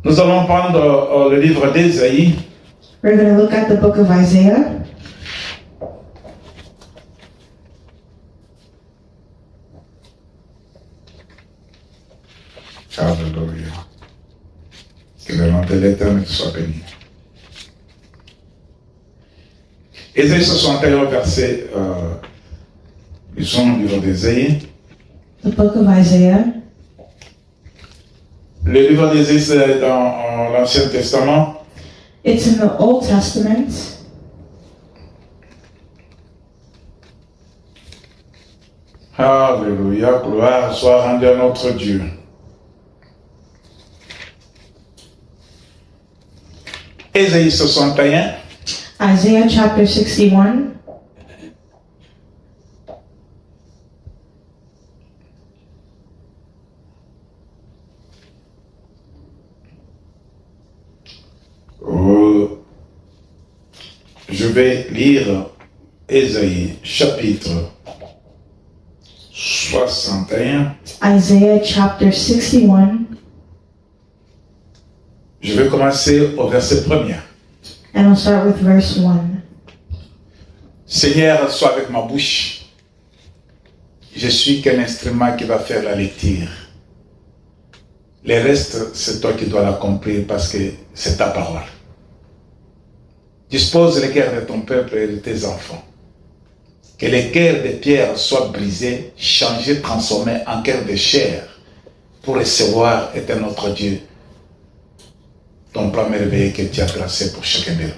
Nous allons prendre le livre d'Ésaïe. We're going to look at the book of Isaiah. Alléluia. Que le nom de l'Éternel soit béni. Ésaïe 61, verset, lisons le livre d'Ésaïe. The book of Isaiah. Le livre d'Ésaïe, c'est dans l'Ancien Testament. It's in the Old Testament. Alléluia, gloire soit rendue à notre Dieu. Ésaïe 61. Isaiah chapter 61. Je vais lire Ésaïe chapitre 61. Isaiah chapter 61. Je vais commencer au verset 1er. And I'll start with verse 1. Seigneur, sois avec ma bouche. Je suis qu'un instrument qui va faire la lecture. Le reste, c'est toi qui dois l'accomplir parce que c'est ta parole. Dispose les cœurs de ton peuple et de tes enfants. Que les cœurs de pierre soient brisés, changés, transformés en cœurs de chair pour recevoir, éternel notre Dieu, ton plan merveilleux que tu as tracé pour chacun de nous.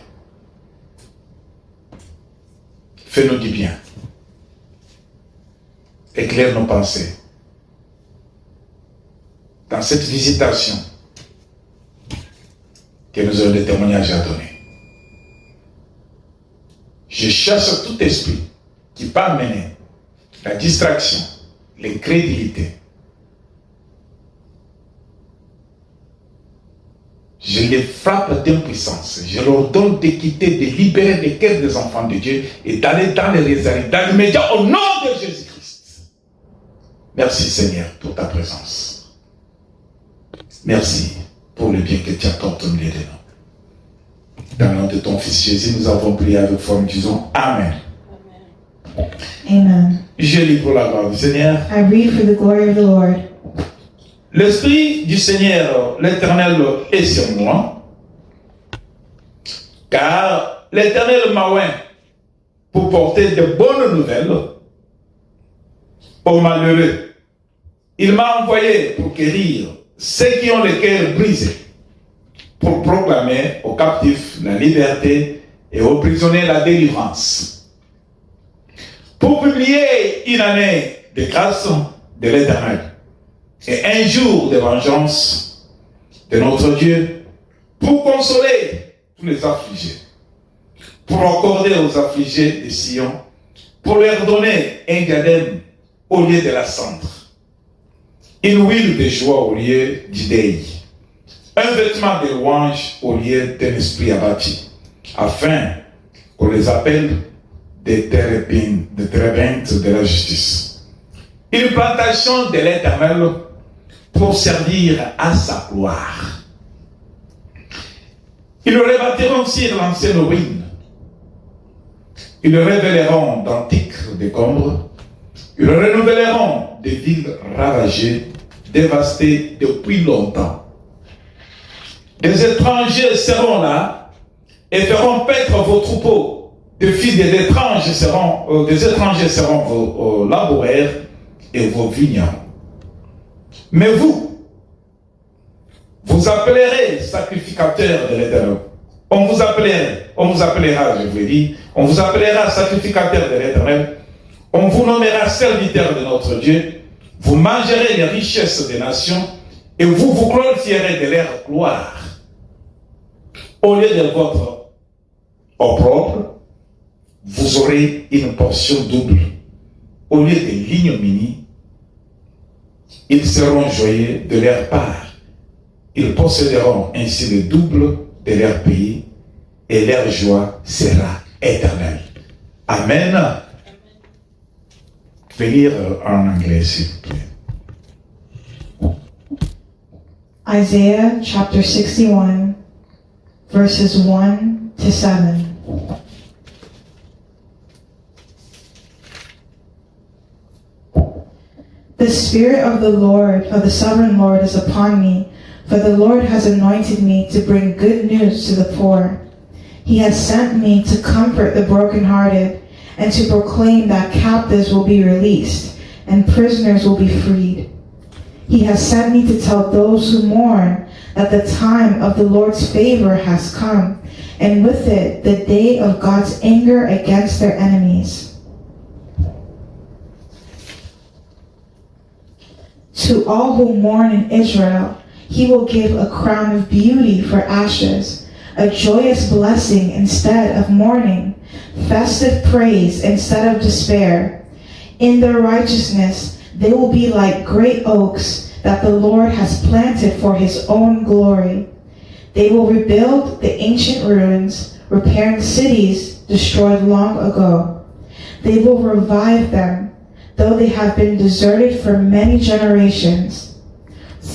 Fais-nous du bien. Éclaire nos pensées. Dans cette visitation que nous avons des témoignages à donner. Je chasse tout esprit qui peut amener la distraction, l'incrédulité. Je les frappe d'impuissance. Je leur donne de quitter, de libérer les cœurs des enfants de Dieu et d'aller dans les réserves, dans l'immédiat, au nom de Jésus-Christ. Merci Seigneur pour ta présence. Merci pour le bien que tu apportes au milieu de nous. Dans le nom de ton Fils Jésus, nous avons prié avec foi, nous disons Amen. Amen. Je lis pour la gloire du Seigneur. I read for the glory of the Lord. L'Esprit du Seigneur, l'Éternel, est sur moi, car l'Éternel m'a oint pour porter de bonnes nouvelles aux malheureux. Il m'a envoyé pour guérir ceux qui ont le cœur brisé, pour proclamer aux captifs la liberté et aux prisonniers la délivrance, pour publier une année de grâce de l'Éternel et un jour de vengeance de notre Dieu, pour consoler tous les affligés, pour accorder aux affligés de Sion, pour leur donner un diadème au lieu de la cendre, une huile de joie au lieu du deuil, un vêtement de louange au lieu d'un esprit abattu, afin qu'on les appelle des térébintes de la justice. Une plantation de l'Éternel pour servir à sa gloire. Ils rebâtiront sur l'ancienne ruine. Ils révéleront d'antiques décombres. Ils renouvelleront des villes ravagées, dévastées depuis longtemps. Des étrangers seront là et feront paître vos troupeaux. Des étrangers seront vos laboureurs et vos vignerons. Mais vous appellerez sacrificateurs de l'Éternel. On vous appellera, je vous dis, on vous appellera sacrificateurs de l'Éternel. On vous nommera serviteurs de notre Dieu. Vous mangerez les richesses des nations et vous vous glorifierez de leur gloire. Au lieu de votre opprobre, vous aurez une portion double. Au lieu de l'ignominie, ils seront joyeux de leur part. Ils posséderont ainsi le double de leur pays et leur joie sera éternelle. Amen. Je vais lire en anglais, s'il vous plaît. Isaiah chapter 61, verses 1 to 7. The Spirit of the Lord, of the Sovereign Lord, is upon me, for the Lord has anointed me to bring good news to the poor. He has sent me to comfort the brokenhearted and to proclaim that captives will be released and prisoners will be freed. He has sent me to tell those who mourn that the time of the Lord's favor has come, and with it the day of God's anger against their enemies. To all who mourn in Israel, he will give a crown of beauty for ashes, a joyous blessing instead of mourning, festive praise instead of despair. In their righteousness, they will be like great oaks that the Lord has planted for his own glory. They will rebuild the ancient ruins, repairing cities destroyed long ago. They will revive them, though they have been deserted for many generations.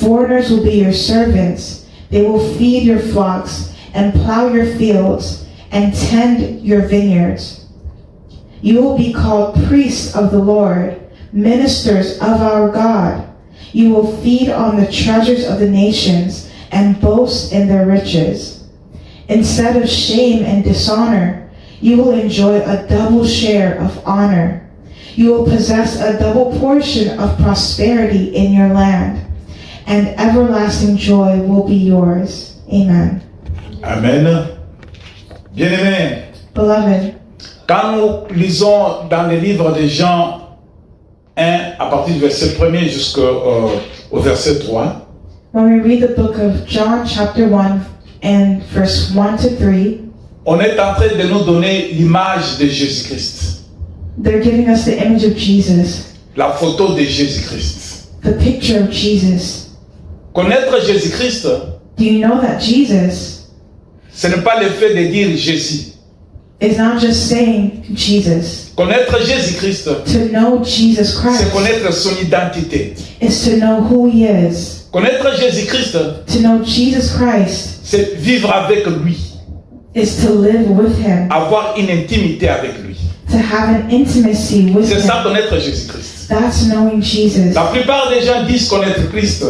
Foreigners will be your servants. They will feed your flocks and plow your fields and tend your vineyards. You will be called priests of the Lord, ministers of our God. You will feed on the treasures of the nations and boast in their riches. Instead of shame and dishonor, you will enjoy a double share of honor. You will possess a double portion of prosperity in your land, and everlasting joy will be yours. Amen. Amen. Bien-aimés, Beloved, quand nous lisons dans le livre de Jean 1, à partir du verset 1er jusqu'au verset 3, when we read the book of John chapter 1 and verse 1 to 3, on est en train de nous donner l'image de Jésus-Christ, they're giving us the image of Jesus, la photo de Jésus-Christ. the picture of Jesus. Connaître Jésus-Christ, Do you know that Jesus ce n'est pas le fait de dire Jésus. is not just saying Jesus? Connaître Jésus-Christ, To know Jesus c'est Christ connaître son identité. is to know who he is. Connaître Jésus-Christ, To know Jesus Christ c'est vivre avec lui, is to live with him, avoir une intimité avec lui. to have an intimacy with C'est ça him. connaître Jésus-Christ. That's knowing Jesus. La plupart des gens disent connaître Christ,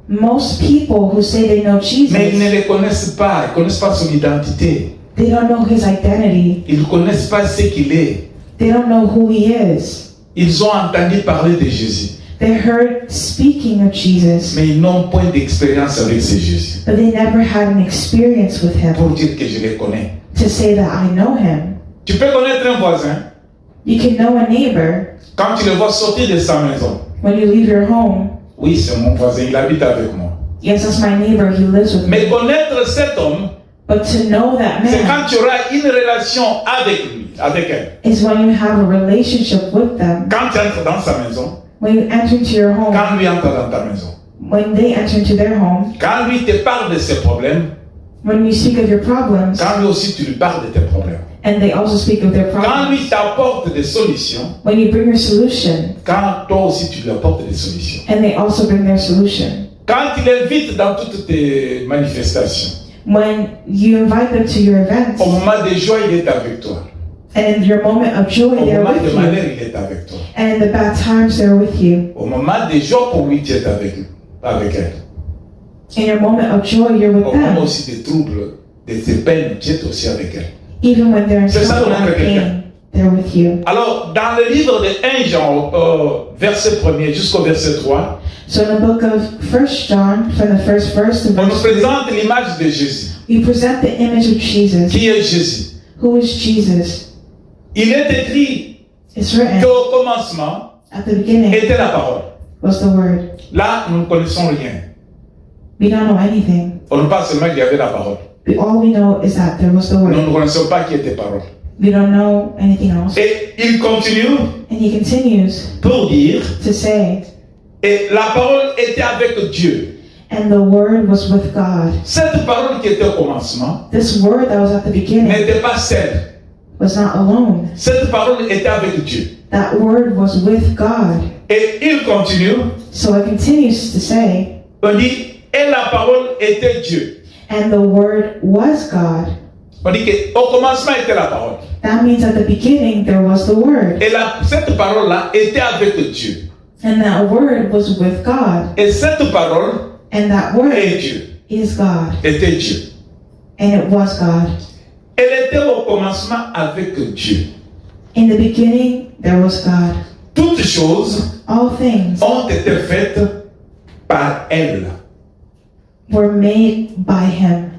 Most people who say they know mais ils ne Jesus, le connaissent pas, ils ne connaissent pas son identité. they don't know his identity. Ils ne connaissent pas ce qu'il est. They don't know who he is. Ils ont entendu parler de Jésus, They heard speaking of Jesus, mais ils n'ont point d'expérience avec ce Jésus. but they never had an experience with him Pour dire que je le connais. to say that I know him. Tu peux connaître un voisin You can know a neighbor quand tu le vois sortir de sa maison. when you leave your home. Oui, c'est mon voisin, il habite avec moi. Yes, that's my neighbor, he lives with Mais me. connaître cet homme, But to know that c'est man quand tu auras une relation avec lui, avec elle. is when you have a relationship with them. Quand tu entres dans sa maison, When you enter into your home, quand lui entre dans ta maison, when they enter into their home, quand lui te parle de ses problèmes, when you speak of your problems, quand lui aussi tu lui parles de tes problèmes, and they also speak of their quand problems. lui t'apporte des solutions, When you bring your solution, quand toi aussi tu lui apportes des solutions, and they also bring their solution. quand il invite dans toutes tes manifestations, When you invite them to your events, au moment de joie il est avec toi, and in your moment of joy, au they're moment with de you. malheur il est avec toi, And in the bad times, they're with you. au moment de joie pour lui tu es avec elle, In your moment of joy, you're with au moment them. aussi des troubles, de tes peines, tu es aussi avec elle. Even when they're in C'est ça trouble qu'on and appelle pain, they're with you. Alors, dans le livre de 1 Jean, verset 1er jusqu'au verset 3, So in the book of 1 John, from the first verse to on nous verse 3, présente l'image de Jésus. we present the image of Jesus. Qui est Jésus? Who is Jesus? Il est écrit It's written, qu'au commencement at the beginning était la parole. was the Word. Là, nous ne connaissons rien. We don't know anything. On ne parle seulement qu'il y avait la parole. All we know is that there was the Nous Word. ne connaissons pas qui était parole. We don't know anything else. Et il continue And he continues pour dire, to say, et la parole était avec Dieu. and the Word was with God. Cette parole qui était au commencement This Word that was at the beginning n'était pas seule. was not alone. Cette parole était avec Dieu. That Word was with God. Et il continue, So it continues to say, on dit, et la parole était Dieu. and the Word was God. On dit qu'au commencement était la parole. That means at the beginning there was the Word, Et cette parole-là était avec Dieu. and that Word was with God, Et cette parole and that est Word Dieu. is God, Était Dieu. and it was God. Elle était au commencement avec Dieu. In the beginning there was God. Toutes choses All things ont été faites par elle. were made by Him.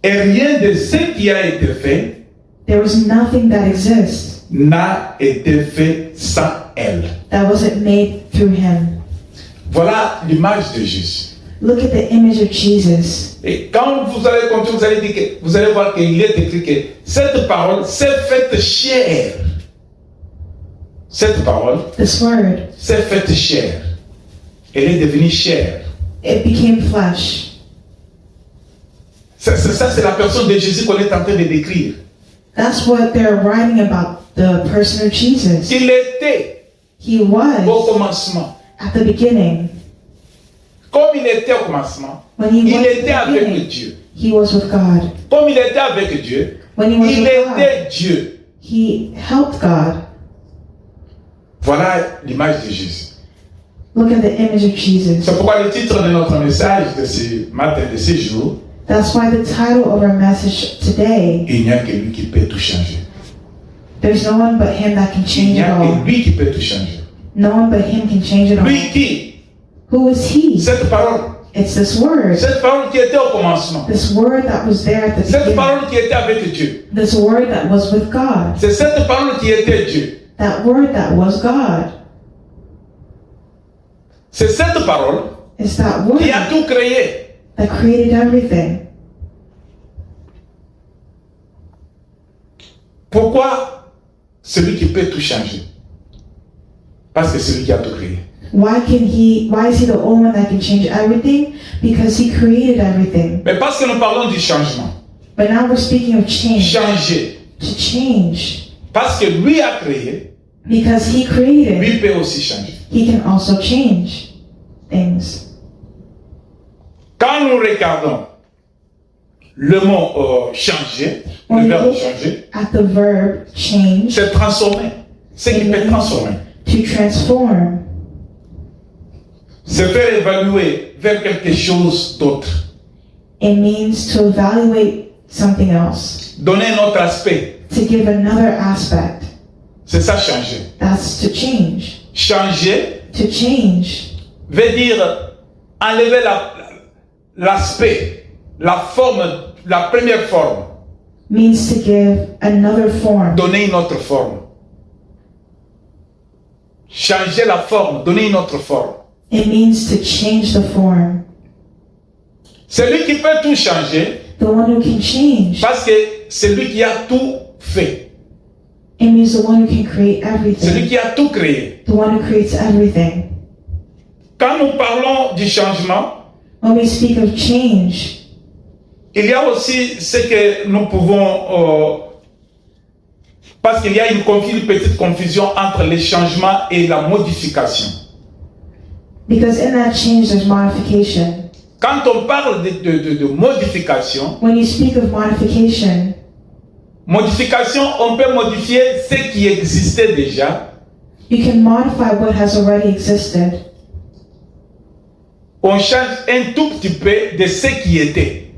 Et rien de ce qui a été fait There was nothing that exists n'a été fait sans elle. that wasn't made through Him. Voilà l'image de Jésus. Look at the image of Jesus. Et quand vous allez continuer, vous allez voir qu'il est écrit que cette parole s'est faite chair. Cette parole This Word, s'est faite chair. Elle est devenue chair. it became flesh. Ça, c'est la personne de Jésus qu'on est en train de décrire. That's what they're writing about, the person of Jesus. Il était He au was commencement. at the beginning. Comme il était au commencement, When he il was était at the avec beginning, Dieu. he was with God. Comme il était avec Dieu, When he was il with God, était Dieu. he helped God. Voilà l'image de Jésus. Look at the image of Jesus. C'est pourquoi le titre de notre message de ce matin, de ce jour, That's why the title of our message today, il n'y a que lui qui peut tout changer. there's no one but Him that can Il change n'y it a all. que lui qui peut tout changer. No one but Him can change it all. Lui qui, Who is He? cette parole It's this Word. qui était au commencement, This Word that was there at the cette beginning. parole qui était avec Dieu, This Word that was with God. c'est cette parole qui était Dieu. That Word that was God. C'est cette parole It's that Word qui a tout créé. that created everything. Pourquoi celui qui peut tout changer? Parce que c'est lui qui a tout créé. Why is He the only one that can change everything? Because He created everything. Mais parce que nous parlons du changement. But now we're speaking of change. Changer. To change. Parce que lui a créé, Because He created, lui peut aussi changer. He can also change things. Quand nous regardons le mot changer, le When we verbe look changer, at the verb change, c'est transformer. Ce qui peut transformer. to transform, Se faire évaluer vers quelque chose d'autre. it means to evaluate something else, Donner un autre aspect. to give another aspect. C'est ça changer. That's to change. Changer To change veut dire enlever l'aspect, la forme, la première forme, means to give another form. donner une autre forme. Changer la forme, donner une autre forme. It means to change the form. Celui qui peut tout changer, The one who can change. parce que c'est lui qui a tout fait. It means the one who can create Celui everything. qui a tout créé. The one who creates everything. Quand nous parlons du changement, When we speak of change, il y a aussi ce que nous pouvons... parce qu'il y a une petite confusion entre le changement et la modification. because in that change there's modification. Quand on parle de modification, When you speak of modification, on peut modifier ce qui existait déjà. you can modify what has already existed. On change un tout petit peu de ce qui était.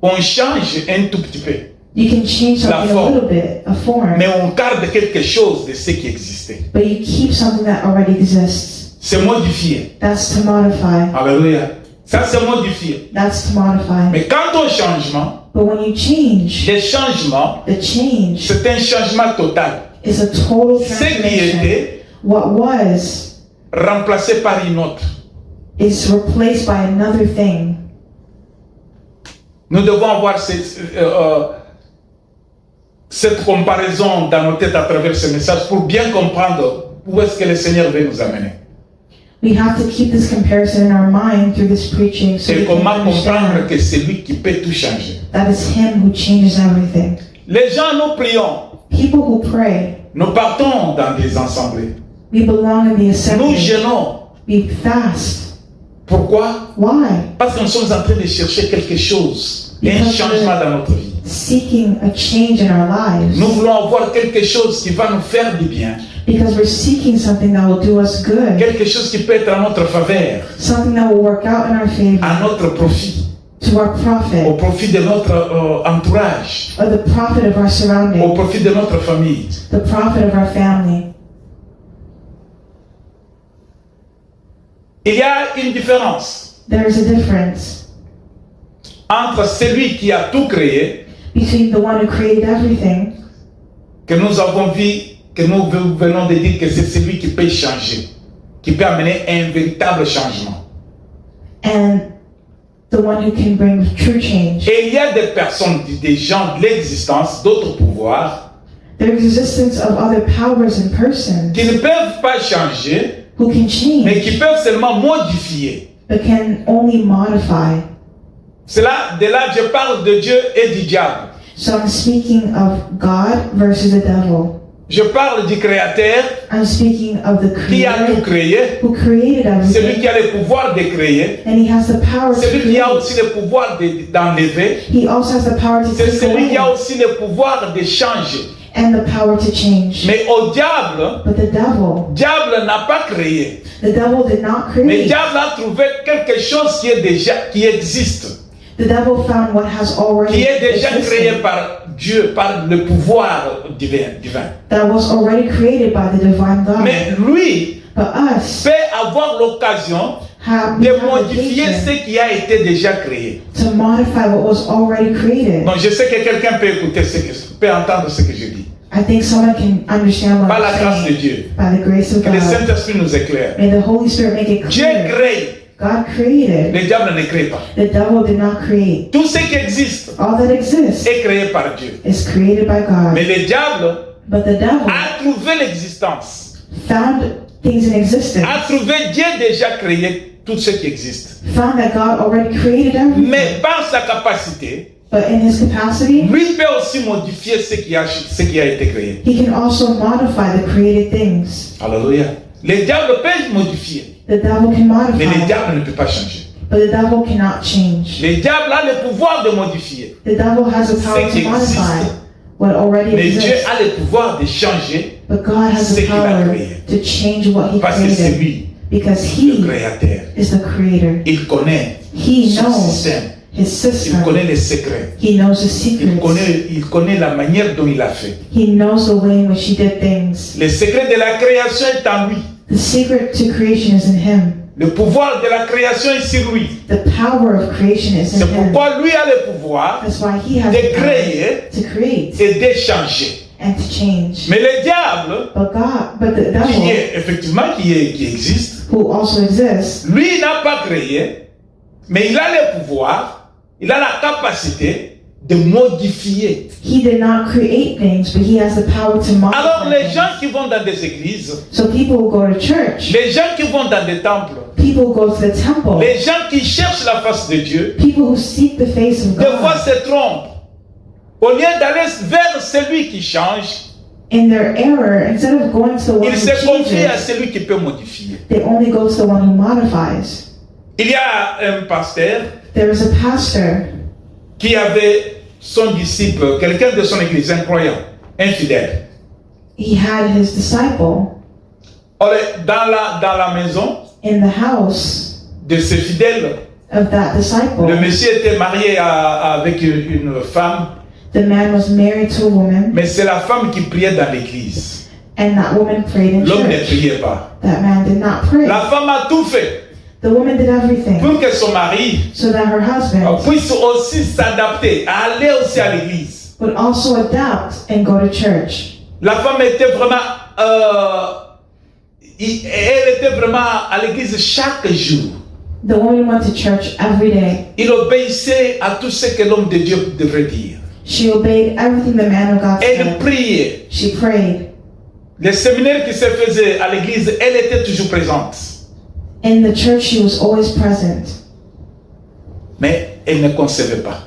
On change un tout petit peu. You can change La something a forme. little bit, a form, Mais on garde quelque chose de ce qui existait. but you keep something that already exists. C'est modifié. That's to modify. Alléluia. Ça, c'est modifié. That's to modify. Mais quant au changement, But when you change, le changement, the change c'est un changement total. is a total Ce qui transformation. était What was remplacé par une autre. is replaced by another thing. Nous devons avoir cette comparaison dans nos têtes à travers ce message pour bien comprendre où est-ce que le Seigneur veut nous amener. We have to keep this comparison in our mind through this preaching so Et we can comment comprendre understand que c'est lui qui peut tout changer. that it's Him who changes everything. Les gens, nous prions. People who pray, Nous partons dans des assemblées. we belong in the Nous assembly. jeûnons. We fast. Pourquoi? Why? Parce que nous sommes en train de chercher quelque chose, un changement dans notre vie. Seeking a change in our lives. Nous voulons avoir quelque chose qui va nous faire du bien. Because we're seeking something that will do us good. Quelque chose qui peut être à notre faveur, Something that will work out in our favor. à notre profit, To our au profit. profit de notre entourage, Or the profit of our au surrounding. profit de notre famille. The profit of our family. Il y a une différence There is a difference entre celui qui a tout créé, between the one who created everything, que nous avons vu, que nous venons de dire que c'est celui qui peut changer, qui peut amener un véritable changement. and the one who can bring true change. Et il y a des personnes, des gens de l'existence, d'autres pouvoirs, The existence of other powers and persons qui ne peuvent pas changer, who can mais change, qui peuvent seulement modifier. but can only modify. De là, je parle de Dieu et du diable. So I'm speaking of God versus the devil. Je parle du Créateur I'm speaking of the qui a tout Creator créé, who created celui qui everything, a le pouvoir de créer, and He has the power to celui qui a create. aussi le pouvoir d'enlever, He also has the power to c'est take celui qui a away aussi le pouvoir de changer. and the power to change. Mais au diable, But the devil n'a pas créé. did not Mais create. diable a trouvé quelque chose qui existe, The devil found what has already qui est déjà créé existed, par Dieu, par le pouvoir divin. that was already created by the divine God. Mais lui But us peut avoir l'occasion have de the modifier occasion ce qui a été déjà créé. to modify what was already created. Donc je sais que quelqu'un peut écouter, peut entendre ce que je dis. I think someone can understand what Par la I'm grâce de saying Dieu. by the grace of Que le God. Saint-Esprit nous éclaire. May the Holy Spirit make it Dieu clear. crée, God created. le diable ne crée pas. The devil did not create. Tout ce qui existe All that exists est créé par Dieu. is created by God. Mais le diable But the devil a trouvé l'existence, found things in existence, a trouvé Dieu déjà créé tout ce qui existe. found that God already created everything. Mais par sa capacité, But in his capacity, lui peut aussi modifier ce qui a été créé. he can also modify the created things. Alléluia. Le diable peut modifier, The devil can mais le modify, diable ne peut pas changer. but the devil cannot change. Le diable a le pouvoir de modifier, The devil has the power Ce qui to modify existe. what already mais Dieu exists. a le pouvoir de changer But God has ce the qu'il a power créé. to change what he parce que c'est created lui, because le he créateur. is the creator. Il connaît He son knows système, his il system. connaît les secrets, He knows the secrets. il connaît la manière dont il a fait. He knows the way in which he did things. Le secret de la création est en lui. The secret to creation is in him. Le pouvoir de la création est sur lui. The power of creation is C'est in him. pourquoi lui a le pouvoir That's why he has de the power créer to create et de changer. and to change. Mais le diable, But the qui devil, est effectivement qui existe, who also exists, lui n'a pas créé, mais il a le pouvoir, il a la capacité de modifier. he did not create things, but he has the power to Alors modify les things. gens qui vont dans des églises, So people who go to church, les gens qui vont dans des temples, people who go to the temple, les gens qui cherchent la face de Dieu, people who seek the face of des fois God, se trompent. Au lieu d'aller vers celui qui change, in their error, instead of going to the one ils who se confient à changes, celui qui peut modifier. they only go to the one who modifies. Il y a un pasteur There is a pastor qui avait son disciple, quelqu'un de son église, un croyant, infidèle. he had his disciple Dans la maison in the house de ce fidèle, of that disciple. le monsieur était marié avec une femme, The man was married to a woman, mais c'est la femme qui priait dans l'église. and that woman prayed in L'homme ne church. priait pas. That man did not pray. La femme a tout fait The woman did everything pour que son mari so that her husband puisse aussi s'adapter, à aller aussi à l'église. would also adapt and go to church. La femme était vraiment, elle était vraiment à l'église chaque jour. The woman went to church every day. Il obéissait à tout ce que l'homme de Dieu devrait dire. She obeyed everything the man of God Elle said. priait. She prayed. Les séminaires qui se faisaient à l'église, elle était toujours présente. In the church, she was always present. Mais elle ne concevait pas.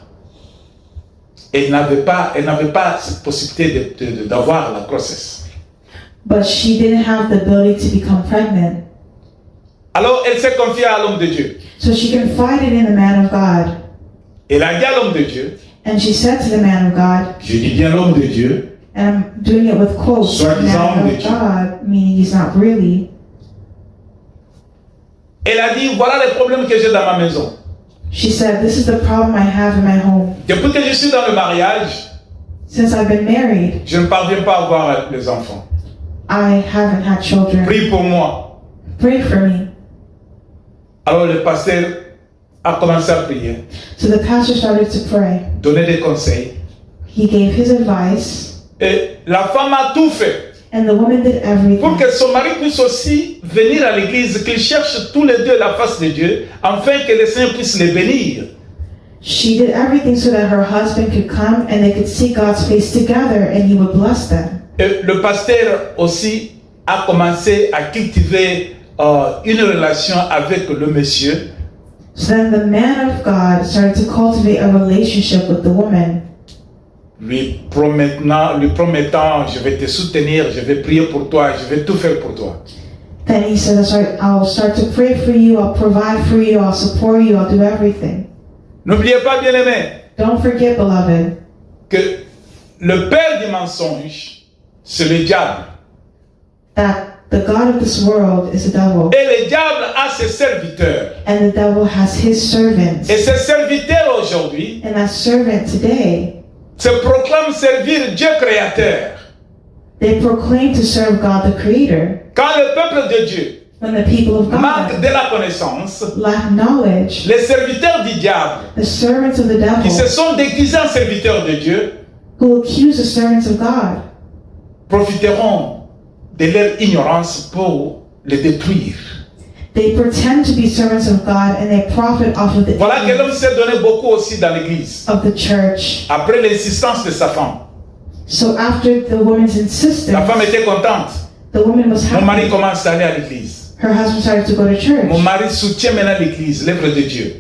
Elle n'avait pas cette possibilité d'avoir la grossesse. But she didn't have the ability to become pregnant. Alors elle s'est confiée à l'homme de Dieu. So she confided in the man of God. Elle a dit à l'homme de Dieu, And she said to the man of God, je dis bien l'homme de Dieu, and I'm doing it with quotes, Soi-disant man de of Dieu. God, meaning he's not really. elle a dit, voilà les problèmes que j'ai dans ma maison. She said, this is the problem I have in my home. Depuis que je suis dans le mariage, Since I've been married, je ne parviens pas à avoir les enfants. I haven't had children. Prie pour moi. Pray for me. Alors le pasteur a commencé à prier, So the pastor started to pray. donner des conseils. He gave his advice, Et la femme a tout fait and the woman did pour everything que son mari puisse aussi venir à l'église, qu'ils cherchent tous les deux la face de Dieu, afin que le Seigneur puisse les bénir. She did everything so that her husband could come and they could see God's face together and he would bless them. Et le pasteur aussi a commencé à cultiver une relation avec le monsieur. So then the man of God started to cultivate a relationship with the woman, Lui promettant, je vais te soutenir, je vais prier pour toi, je vais tout faire pour toi. Then he said, I'll start to pray for you, I'll provide for you, I'll support you, I'll do everything. N'oubliez pas, bien-aimés, Don't forget, beloved, que le père du mensonge, c'est le diable. that the God of this world is the devil, Et le diable a ses serviteurs. and the devil has his servants. Et ses serviteurs aujourd'hui And that servant today, se proclament servir Dieu créateur. they proclaim to serve God the Creator. Quand le peuple de Dieu When the people of manque God de la connaissance, lack knowledge, les serviteurs du diable, the servants of the qui se devil, sont déguisés en serviteurs de Dieu, who accuse the servants of God, profiteront de leur ignorance pour les détruire. they pretend to be servants of God and they profit off of the Voilà que l'homme ignorance s'est donné beaucoup aussi dans l'église, of the church. après l'insistance de sa femme. So after the woman's La femme insistence, était contente. the woman was Mon mari happy. commence à aller à l'église. Her husband started to go to church. Mon mari soutient maintenant l'église, l'œuvre de Dieu.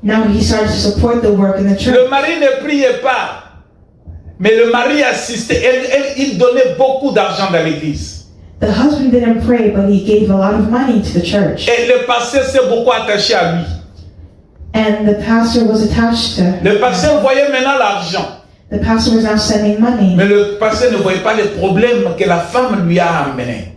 Now he started to support the work in the Le church. mari ne priait pas, mais le mari assistait. Il donnait beaucoup d'argent dans l'église. The husband didn't pray, but he gave a lot of money to the church. Et le pasteur s'est beaucoup attaché à lui. And the pastor was attached to Le him. pasteur voyait maintenant l'argent, The pastor was now sending money. mais le pasteur ne voyait pas les problèmes que la femme lui a amenés.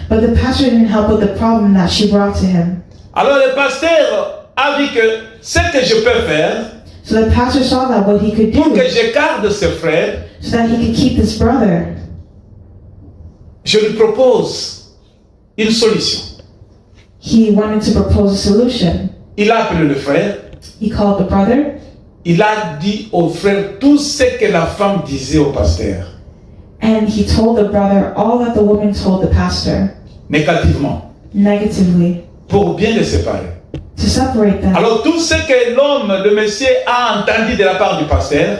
But the pastor didn't help with the problem that she brought to him. Alors le pasteur a dit que ce que je peux faire So the pastor saw that what he could pour que do je garde ce frère, so that he could keep this brother, je lui propose une solution. he wanted to propose a solution. Il a appelé le frère, He called the brother il a dit au frère tout ce que la femme disait au pasteur, and he told the brother all that the woman told the pastor négativement, negatively pour bien les séparer. to separate them. Alors tout ce que l'homme, le monsieur, a entendu de la part du pasteur,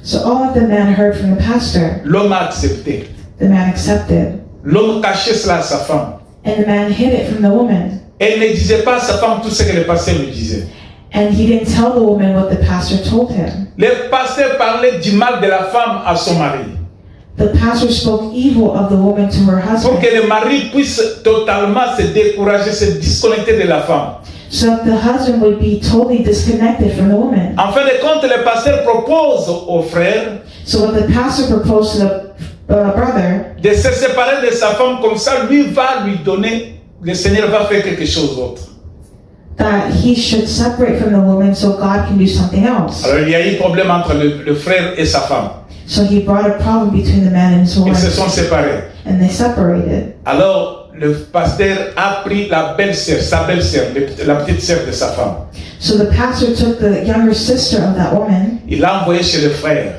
So all that the man heard from the pastor, l'homme a accepté. the man accepted. L'homme cachait cela à sa femme. And the man hid it from the woman. Elle ne disait pas à sa femme tout ce que le pasteur lui disait. And he didn't tell the woman what the pastor told him. Le pasteur parlait du mal de la femme à son mari, The pastor spoke evil of the woman to her pour husband, que le mari puisse totalement se décourager, se disconnecter de la femme. so that the husband would be totally disconnected from the woman. En fin de compte, le pasteur propose au frère So what the pastor proposed to the brother, de se séparer de sa femme, comme ça lui va lui donner, le Seigneur va faire quelque chose d'autre. that he should separate from the woman so God can do something else. Alors il y a eu problème entre le frère et sa femme. So he brought a problem between the man and his Ils se wife, sont séparés. and they separated. Alors le pasteur a pris la belle-sœur, sa belle-sœur, la petite sœur de sa femme. So the pastor took the younger sister of that woman, Il l'a envoyée chez le frère,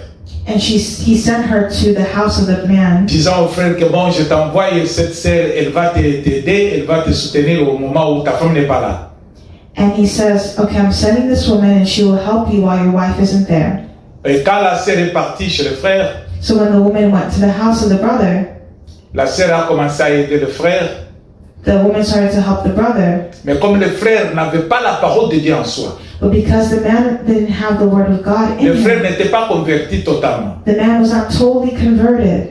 and he sent her to the house of the man, disant au frère que bon, je t'envoie cette sœur, elle va t'aider, elle va te soutenir au moment où ta femme n'est pas là. and he says, okay, I'm sending this woman and she will help you while your wife isn't there. Et quand la sœur est partie chez le frère, So when the woman went to the house of the brother, la sœur a commencé à aider le frère, the woman started to help the brother. mais comme le frère n'avait pas la parole de Dieu en soi, But because the man didn't have the word of God le in frère him, n'était pas converti totalement. the man was not totally converted.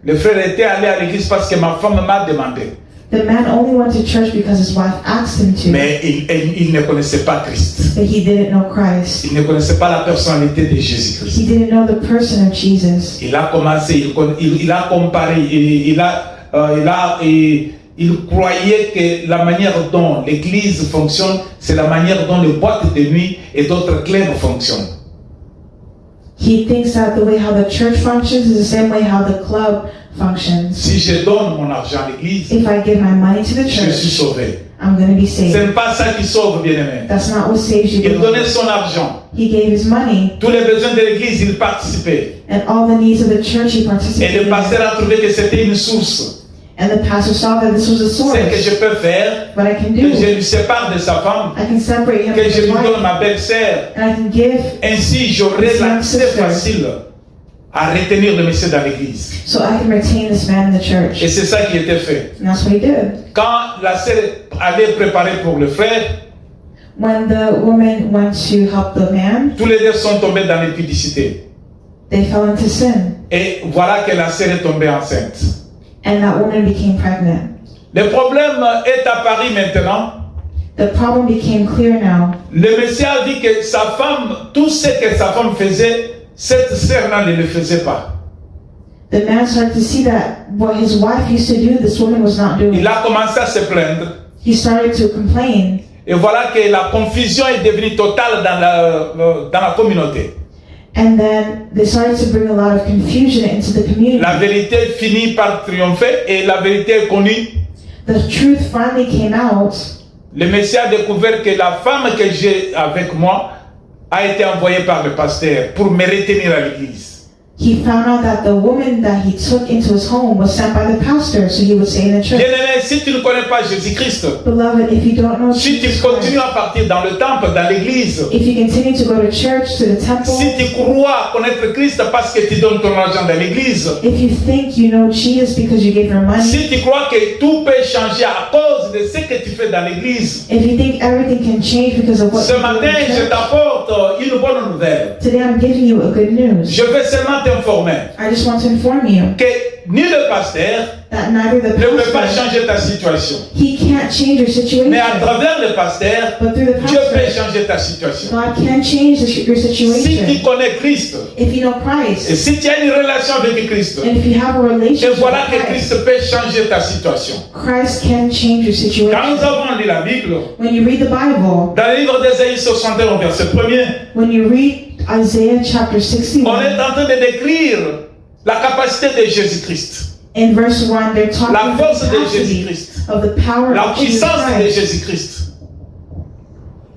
Le frère était allé à l'église parce que ma femme m'a demandé. The man only went to church because his wife asked him to, Mais il ne connaissait pas Christ. but he didn't know Christ. Il ne connaissait pas la personnalité de Jésus-Christ. He didn't know the person of Jesus. Il a commencé, il a comparé, il croyait que la manière dont l'église fonctionne, c'est la manière dont les boîtes de nuit et d'autres clubs fonctionnent. He thinks that the way how the church functions is the same way how the club functions. Si je donne mon argent à l'église, If I give my money to the je suis church, sauvé. I'm going to be Ce n'est saved. pas ça qui sauve, bien-aimé. That's not what saves you. Il donnait beloved. son argent. He gave his money, Tous les besoins de l'église, il participait. and all the needs of the church he Et participated le in. pasteur a trouvé que c'était une source. And the pastor saw that this was a Ce que source. je peux faire, What I can que do, je lui sépare de sa femme, I can separate him que from je his lui donne wife, ma belle-sœur. and I can give, Ainsi, j'aurai l'accès facile à retenir le monsieur dans l'église. so I can retain this man in the Et church. c'est ça qui était fait. And that's what he did. Quand la sœur allait préparer pour le frère, When the woman went to help the man, tous les deux sont tombés dans l'impudicité. they fell into sin, Et voilà que la sœur est tombée enceinte. and that woman became pregnant. Le problème est apparu maintenant. The problem became clear now. Le Messie a dit que sa femme, tout ce que sa femme faisait, cette sœur-là ne le faisait pas. The man started to see that what his wife used to do, this woman was not doing. Il a commencé à se plaindre. He started to complain, Et voilà que la confusion est devenue totale dans la communauté. and then they started to bring a lot of confusion into the community. La vérité finit par triompher et la vérité est connue. The truth finally came out. Le Messie a découvert que la femme que j'ai avec moi a été envoyée par le pasteur pour me retenir à l'église. He found out that the woman that he took into his home was sent by the pastor, so he would stay in the church. Bien-aimé, si tu ne connais pas Jésus-Christ, Beloved, if you don't know si tu Jesus continues Christ, à partir dans le temple, dans l'église, if you continue to go to church, to the temple, si tu crois connaître Christ parce que tu donnes ton argent dans l'église, if you think you know Jesus because you gave your money, si tu crois que tout peut changer à cause de ce que tu fais dans l'église, if you think everything can change because of what ce you do in matin, je church, t'apporte une bonne nouvelle. today I'm giving you a good news. Je veux seulement t'informer I just want to inform you que ni le pasteur that neither the ne peut pas pastor, changer ta situation, he can't change your situation, mais à travers le pasteur, but through the Dieu peut pastor, changer ta situation. God can change your Si tu situation. connais Christ, If you know et Christ, si tu as une relation avec Christ, and if you have a et relationship voilà que with Christ, Christ peut changer ta situation. Christ can change your situation. Quand nous avons lu la Bible, When you read the Bible, dans le livre d'Ésaïe 61, verset 1er, when you read Isaiah chapter on 61, est en train de décrire la capacité de Jésus-Christ, in verse 1, they're talking la about force the de capacity Jésus-Christ, of the power la of Jesus puissance de Christ. Jésus-Christ.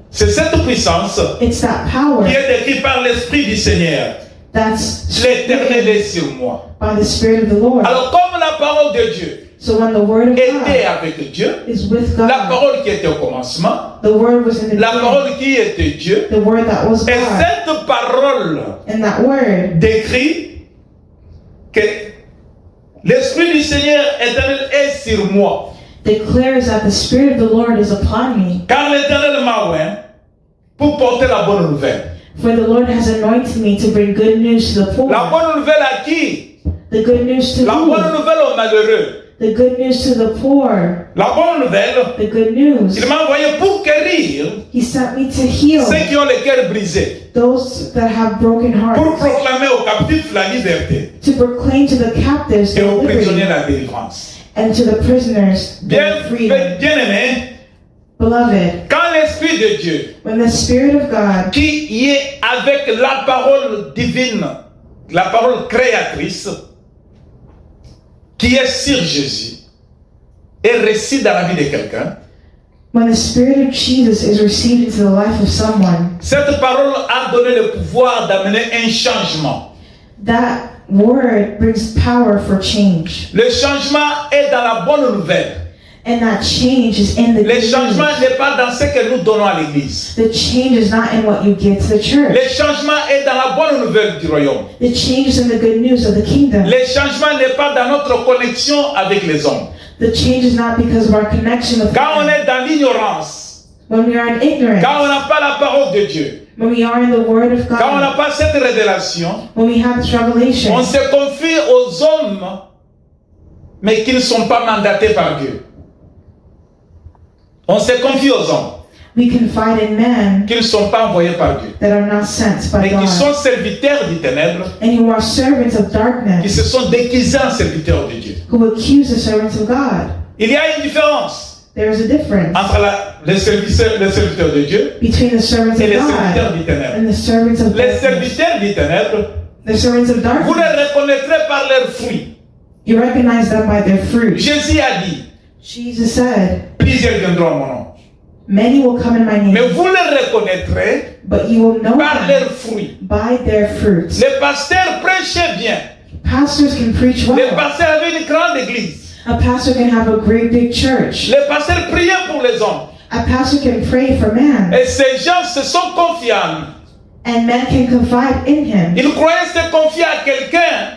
C'est cette puissance It's that power qui est décrite par l'Esprit du Seigneur. that's L'Éternel est sur moi. by the Spirit of the Lord. Alors comme la parole de Dieu So when the Word of était God avec Dieu, is with la God, parole qui était au commencement, the Word was in the la beginning, parole qui était Dieu, the Word that was et God, cette parole and that Word décrit que l'Esprit du Seigneur éternel est sur moi. declares that the Spirit of the Lord is upon me. Car l'Éternel m'a oint pour porter la bonne nouvelle. For the Lord has anointed me to bring good news to the poor. La bonne nouvelle à qui? The good news to La bonne who? nouvelle aux malheureux. The good news to the poor. La bonne nouvelle, The good news. il m'a envoyé pour guérir He sent me to heal ceux qui ont le cœur brisé, those that have broken pour hearts, proclamer aux captifs la liberté to proclaim to the captives et the aux prisonniers liberty, la délivrance. and to the prisoners Bien, the freedom. bien aimé, Beloved, quand l'Esprit de Dieu when the Spirit of God, qui y est avec la parole divine, la parole créatrice, qui est sur Jésus, est reçue dans la vie de quelqu'un, when the Spirit of Jesus is received into the life of someone, cette parole a donné le pouvoir d'amener un changement. that word brings power for change. Le changement est dans la bonne nouvelle. And that change is in the Le good changement news. n'est pas dans ce que nous donnons à l'église. The change is not in what you give to the church. Le changement est dans la bonne nouvelle du royaume. The change is in the good news of the kingdom. Le changement n'est pas dans notre connexion avec les hommes. The change is not because of our connection with Quand on God. est dans l'ignorance, When we are in ignorance, quand on n'a pas la parole de Dieu, when we are in the Word of quand on n'a God, pas cette révélation, when we have this revelation, on se confie aux hommes, mais qui ne sont pas mandatés par Dieu. On se confie aux hommes We confide in men qui ne sont pas envoyés par Dieu, that are not sent by mais qui God, sont serviteurs des ténèbres, and who are servants of qui darkness, se sont déguisés en serviteurs de Dieu. who accuse the servants of God. Il y a une différence There is a difference entre les serviteurs de Dieu between the servants et of les serviteurs God des ténèbres. and the servants of Les darkness. serviteurs des ténèbres, The servants of vous darkness, les reconnaîtrez par leurs fruits. you recognize them by their fruit. Jésus a dit, Jesus said, plusieurs viendront à mon nom. many will come in my Mais name, vous les reconnaîtrez but you will know par them leurs fruits. by their fruits. Les pasteurs prêchaient bien. Pastors can preach Les well. pasteurs avaient une grande église. A pastor can have a great big church. Les pasteurs priaient pour les hommes. A pastor can pray for man, Et ces gens se sont confiés à lui. and men can confide in him. Ils croyaient se confier à quelqu'un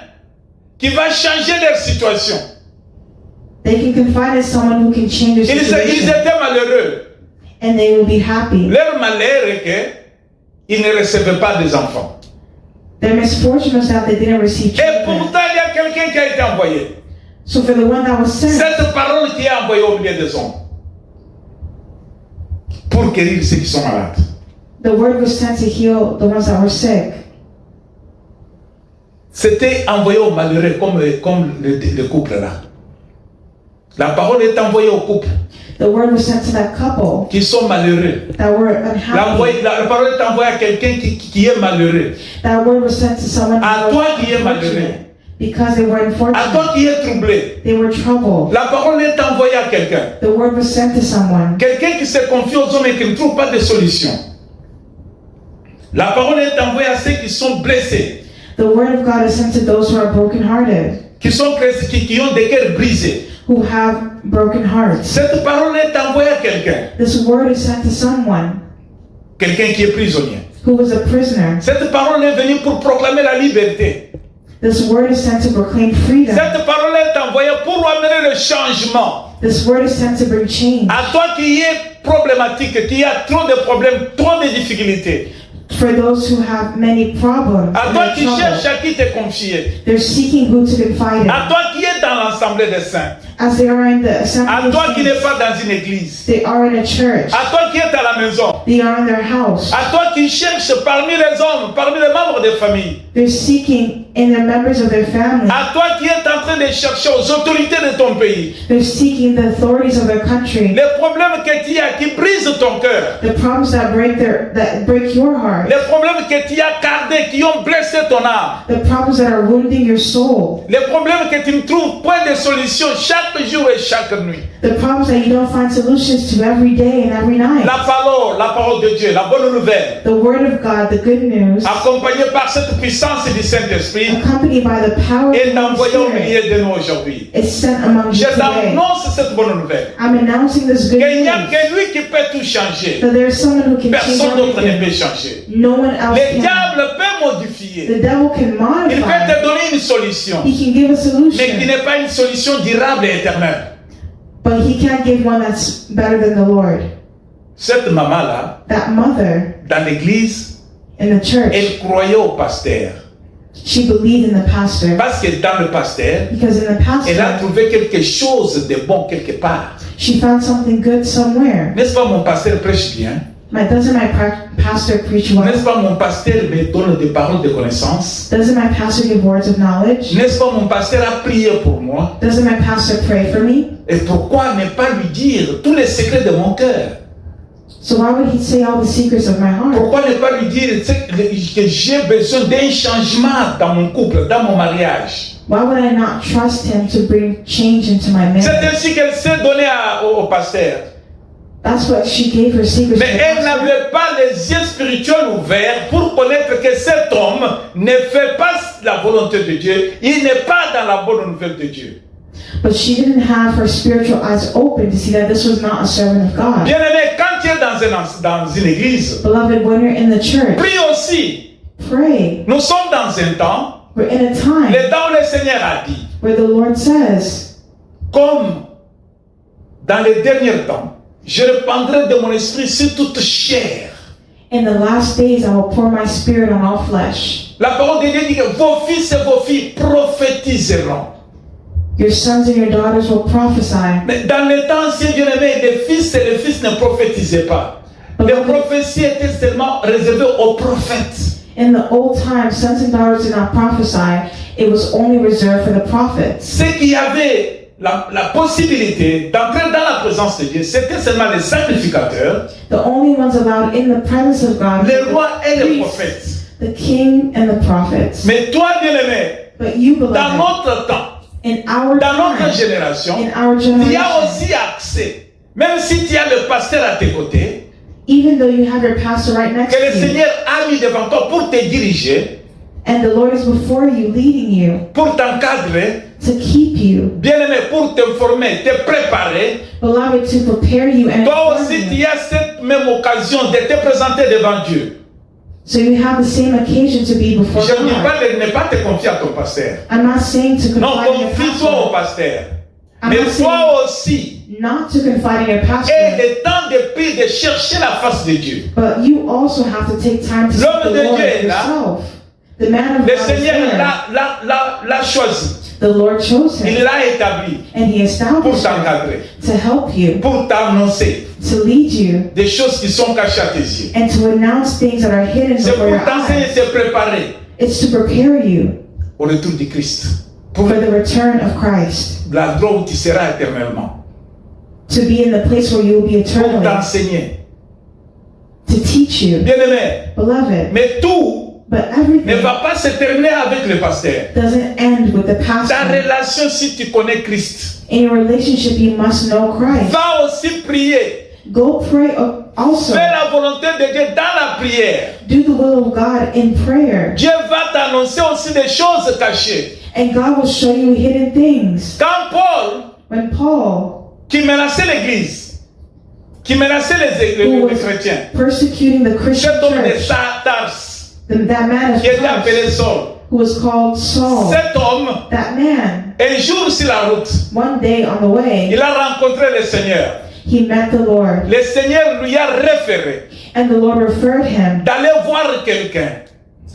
qui va changer leur situation. They can confide in someone who can change their Ils situation, étaient malheureux. and they will be happy. Leur malheur est qu'ils ne recevaient pas des enfants. Their misfortune was that they didn't receive Et children. pourtant, il y a quelqu'un qui a été envoyé. So for the one that was sent, Cette parole qui est envoyée au milieu des hommes pour guérir ceux qui sont malades. the word was sent to heal the ones that were sick. C'était envoyé aux malheureux comme le couple là. La parole est envoyée aux couples The word was sent to that couple qui sont malheureux. that were unhappy. La parole est envoyée à quelqu'un qui est malheureux. That word was sent to someone À who toi was qui es malheureux. unfortunate because they were À unfortunate. toi qui es troublé. They were troubled. La parole est envoyée à quelqu'un. The word was sent to someone. Quelqu'un qui se confie aux hommes et qui ne trouve pas de solution. La parole est envoyée à ceux qui sont blessés, The word of God is sent to those who are brokenhearted, qui ont des cœurs brisés. who have broken hearts. Cette parole est envoyée à quelqu'un, This word is sent to someone quelqu'un qui est prisonnier. who was a prisoner. Cette parole est venue pour proclamer la liberté. This word is sent to proclaim freedom. Cette parole est envoyée pour amener le changement. This word is sent to bring change. À toi qui es problématique, qui a trop de problèmes, trop de difficultés. For those who have many problems, À and toi they're qui cherches troubled, à qui te confier. they're seeking who to confide in. À toi qui es dans l'assemblée des saints. As they are in the À assembly toi of qui n'es saints, pas dans une église. they are in a church. À toi qui es à la maison. They are in their house. À toi qui cherches parmi les hommes, parmi les membres des familles. They're seeking in the members of their family. À toi qui es en train de chercher aux autorités de ton pays. They're seeking the authorities of their country. Les problèmes que tu as qui brisent ton cœur. The problems that break your heart. Les problèmes que tu as gardés, qui ont blessé ton âme. The problems that are wounding your soul. Les problèmes que tu ne trouves point de solution chaque jour et chaque nuit. The problems that you don't find solutions to every day and every night. La parole de Dieu, la bonne nouvelle, The word of God, the good news, accompagnée par cette puissance du Saint-Esprit, accompanied by the power of est the envoyée au Holy milieu Spirit, de nous aujourd'hui. is sent among Je you today. t'annonce cette bonne nouvelle. I'm announcing this good Qu'il n'y a news. que lui qui peut tout changer. That there is someone who can change Personne d'autre ne everything. peut changer. No one else Le can. diable peut modifier. The devil can Il peut modify. te donner une solution, He can give a mais qui solution, n'est pas une solution durable et éternelle. but he can't give one that's better than the Lord. Cette maman-là, That mother dans l'église, in the church, elle croyait au pasteur. she believed in the pastor Parce que dans le pasteur, because in the elle a pastor, trouvé quelque chose de bon quelque part. she found something good somewhere. N'est-ce pas, mon pasteur prêche bien? Doesn't my pastor preach well? N'est-ce pas, mon pasteur me donne des paroles de connaissance? Doesn't my pastor give words of knowledge? N'est-ce pas, mon pasteur a prié pour moi? Doesn't my pastor pray for me? Et pourquoi ne pas lui dire tous les secrets de mon cœur? So why would he say all the secrets of my heart? Pourquoi ne pas lui dire que j'ai besoin d'un changement dans mon couple, dans mon mariage? Why would I not trust him to bring change into my C'est marriage? ainsi qu'elle s'est donnée au pasteur. That's what she gave her secrets to Mais the elle pastor. n'avait pas les yeux spirituels ouverts pour connaître que cet homme ne fait pas la volonté de Dieu. Il n'est pas dans la bonne nouvelle de Dieu. But she didn't have her spiritual eyes open to see that this was not a servant of God. Bien-aimé, quand tu es dans une église, Beloved, when you're in the church, prie aussi. pray. Nous sommes dans un temps, We're in a time le temps où le Seigneur a dit, where the Lord says, comme dans les derniers temps, je répandrai de mon esprit sur toute chair. in the last days I will pour my spirit on all flesh. La parole de Dieu dit que vos fils et vos filles prophétiseront. Your sons and your daughters will prophesy. Mais dans les temps anciens, bien aimés, les fils et les fils ne prophétisaient pas. Les prophéties étaient seulement réservées aux prophètes. In the old times, sons and daughters did not prophesy. It was only reserved for the prophets. Ceux qui avaient la possibilité d'entrer dans la présence de Dieu, c'était seulement les sacrificateurs, The only ones allowed in the presence of God les were rois et the les priests, prophètes. the king and the prophets. Mais toi, bien-aimé, But you, dans beloved, notre temps, in our dans notre time, génération, in our il y a generation, aussi accès. Même si tu as le pasteur à tes côtés, even though you have your pastor right next que le to you, Seigneur a mis devant toi pour te diriger, and the Lord is before you, leading you, pour t'encadrer, to keep you, bien-aimé, pour t'informer, te préparer. beloved, to prepare you and Toi inform aussi, you. tu as cette même occasion de te présenter devant Dieu. So you have the same occasion to be before Je ne dis God. pas de ne pas te confier à ton pasteur. I'm not saying to Non, confide in your confie-toi au pastor. pasteur. I'm Mais not saying toi aussi, not to confide in your pastor, et le temps de prier, de chercher la face de Dieu. but you also have to take time to seek L'homme the de Lord Dieu est là. yourself. The man of Le God is Seigneur there. l'a choisi. The Lord chose Il him, l'a établi and He pour established him t'encadrer, to help you, pour t'annoncer to lead you, des choses qui sont cachées à tes yeux. and to announce things that are hidden C'est before pour your t'enseigner, eyes. se préparer It's to prepare you au retour de Christ. Pour for the return of Christ, la gloire où tu seras éternellement. to be in the place where you will be Pour eternally, t'enseigner. to teach you, Bien-aimé, beloved. mais tout But ne everything va pas se terminer avec le pasteur. doesn't end with the Ta pastor. relation, si tu connais Christ, In your relationship, you must know Christ. va aussi prier. Go pray also. Fais la volonté de Dieu dans la prière. Do the will of God in prayer. Dieu va t'annoncer aussi des choses cachées. And God will show you hidden things. Quand Paul, When Paul, qui menaçait l'Église, qui menaçait les chrétiens, persecuting the Christian cet homme de church, Tars, that man of qui était appelé Tarsus, Saul, who was called Saul, cet homme, that man, un jour sur la route, one day on the way, il a rencontré le Seigneur. he met the Lord. Le Seigneur lui a référé And the Lord referred him d'aller voir quelqu'un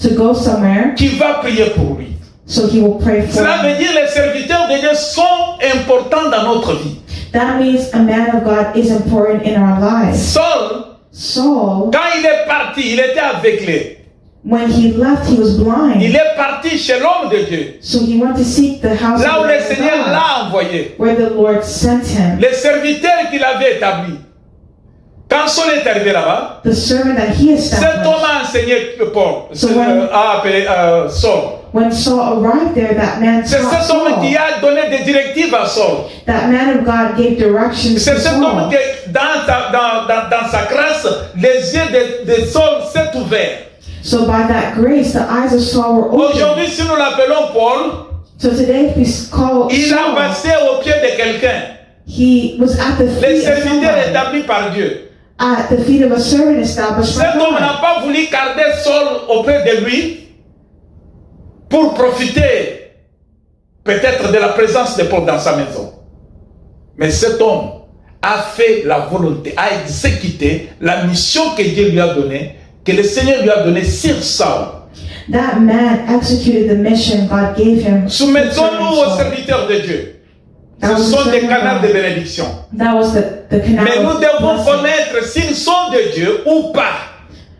to go somewhere qui va prier pour lui. so he will pray for Cela veut him. dire que les serviteurs de Dieu sont importants dans notre vie. That means a man of God is important in our lives. Saul, Saul, quand il est parti, il était aveuglé. when he left, he was blind. Il est parti chez l'homme de Dieu, So he went to seek the house là où of le the Seigneur God, l'a envoyé. where the Lord sent him. Les serviteurs qu'il avait établis. Quand Saul est arrivé là-bas, The servant that he cet homme established. a enseigné Paul, So when- a appelé Saul. When Saul arrived there, that man C'est taught cet homme qui Saul. a donné des directives à Saul. That man of God gave directions C'est to cet homme Saul. qui, dans sa grâce, les yeux de Saul s'est ouverts. So by that grace, the eyes of Saul were opened. Aujourd'hui, si nous l'appelons Paul, So today, if we call il a Saul, passé au pied de quelqu'un. he was at the Les feet of serviteurs somebody, établis par Dieu. at the feet of a servant established by Cet homme God. n'a pas voulu garder Saul auprès de lui pour profiter peut-être de la présence de Paul dans sa maison. Mais cet homme a fait la volonté, a exécuté la mission que Dieu lui a donnée, que le Seigneur lui a donnée sur Saul. That man executed the mission God gave him. Soumettons-nous aux concerning Saul. serviteurs de Dieu. That Ce was sont the des servant canaux of de God. bénédiction. That was the canal Mais nous of devons blessing. connaître s'ils sont de Dieu ou pas.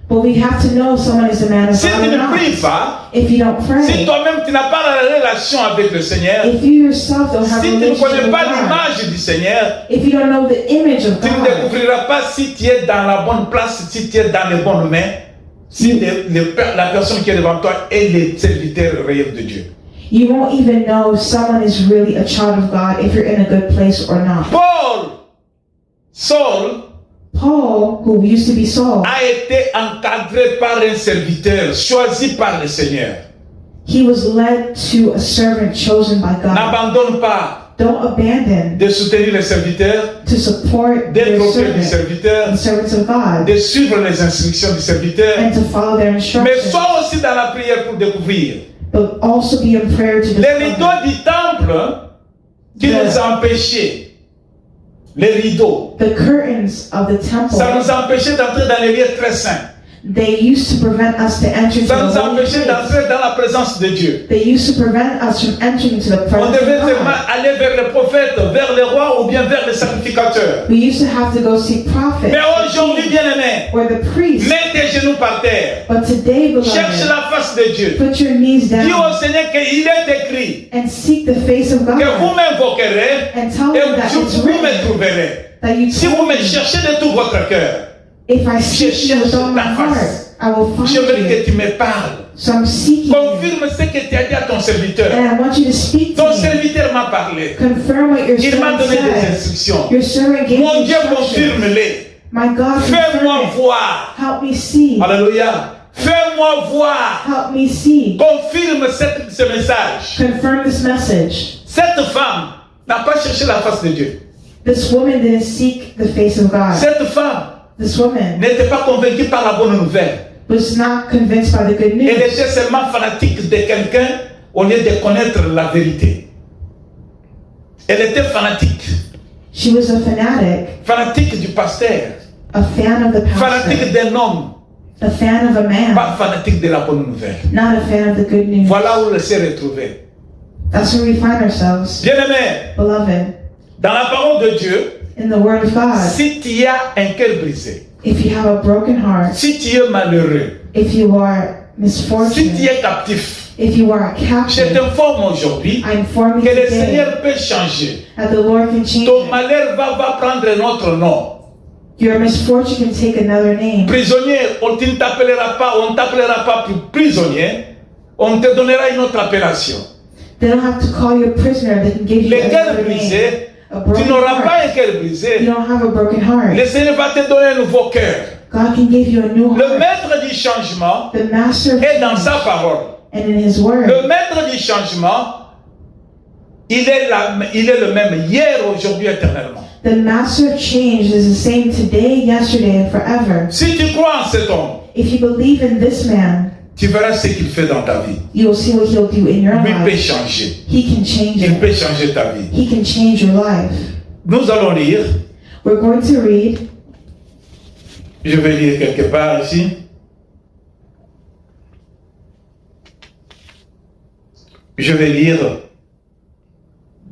But we have to know if someone is a man of Si God tu or ne not. pries pas, If you don't si pray, toi-même tu n'as pas la relation avec le Seigneur, if you yourself don't have si a tu ne relationship connais with pas God, l'image du Seigneur, if you don't know the image of tu ne God, découvriras pas si tu es dans la bonne place, si tu es dans les bonnes mains, si la personne qui est devant toi est le serviteur réel de Dieu. you won't even know if someone is really a child of God if you're in a good place or not. Saul Paul, who used to be Saul, a été encadré par un serviteur choisi par le Seigneur. he was led to a servant chosen by God. N'abandonne pas Don't abandon de soutenir les serviteurs, to support d'être your auprès du servant, serviteur, the servants of God, de suivre les instructions du serviteur, and to follow their mais instructions, sois aussi dans la prière pour découvrir. but also be in prayer to Les discover. rideaux du temple qui nous empêchaient, les rideaux, The curtains of the temple, ça nous empêchait d'entrer dans les lieux très saints. they used to prevent us to enter to Ça nous the holy empêchait place. d'entrer dans la présence de Dieu. They used to prevent us from entering into the On presence devait of seulement God. aller vers les prophètes, vers les rois ou bien vers les sacrificateurs. We used to have to go see prophets, Mais aujourd'hui, bien-aimé, or the priests. mets tes genoux par terre. But today, Cherche beloved, la face de Dieu. put your knees Dis au down Seigneur qu'il est écrit and seek the face of que vous God, m'invoquerez and tell et him that it's vous me written, trouverez. that you Si vous told me me, cherchez de tout votre cœur, if I seek you with all my ta heart, face. I will find j'aimerais you. que tu me parles. So I'm seeking you, Confirme ce que tu as dit à ton serviteur. and I want you to speak Ton to me. serviteur m'a parlé. Confirm what your Il m'a servant donné des said. instructions. Your servant gave Mon me Dieu, instructions. confirme-les. My God, Fais-moi confirm it. voir. Help me see. Alléluia. Fais-moi voir. Help me see. Confirme ce message. Confirm this message. Cette femme n'a pas cherché la face de Dieu. This woman didn't seek the face of God. Cette femme This woman n'était pas convaincue par la bonne nouvelle. was not convinced by the good Elle news. était seulement fanatique de quelqu'un au lieu de connaître la vérité. Elle était fanatique. She was a fanatic, Fanatique du pasteur. a fan of the Fanatique pastor, d'un homme. a fan of a man, Pas fanatique de la bonne nouvelle. not a fan of the good news. Voilà où elle s'est retrouvée. That's where we find ourselves, Bien-aimé, beloved, dans la parole de Dieu, in the Word of God. si tu as un cœur brisé, If you have a broken heart, si tu es malheureux, if you are si tu misfortunate, es captif, if you are a je captive, t'informe aujourd'hui I inform que you le today Seigneur peut changer. that the Lord can change Ton it. malheur va prendre un autre nom. Your misfortune can take another name. Prisonnier, on ne t'appellera pas plus prisonnier, on te donnera une autre appellation. They don't have to call you a prisoner. They can give you Le cœur another name. brisé, A tu broken n'auras pas heart. un cœur You brisé. don't have a broken heart. Le Seigneur va te donner un nouveau cœur. God can give you a new Le heart. maître du changement The master of est dans change, sa parole. and in His Word. Le maître du changement, il est le même hier, aujourd'hui, éternellement. The master of change is the same today, yesterday, and forever. Si tu crois en cet homme, If you believe in this man, tu verras ce qu'il fait dans ta vie. you will see what He'll do in your Lui peut life. changer. He can change Il it. peut changer ta vie. He can change your life. Nous allons lire. We're going to read. Je vais lire quelque part ici. Je vais lire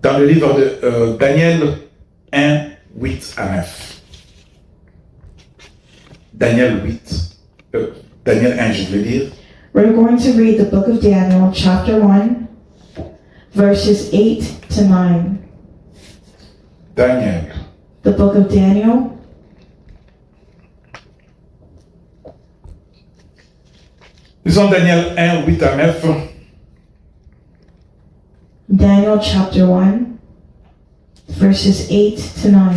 dans le livre de Daniel 1, 8 à 9. Daniel 1, je vais lire. We're going to read the book of Daniel, chapter 1, verses 8 to 9. Daniel. The book of Daniel, Lisons Daniel 1, 8 à 9. Daniel chapter 1, verses 8 to 9.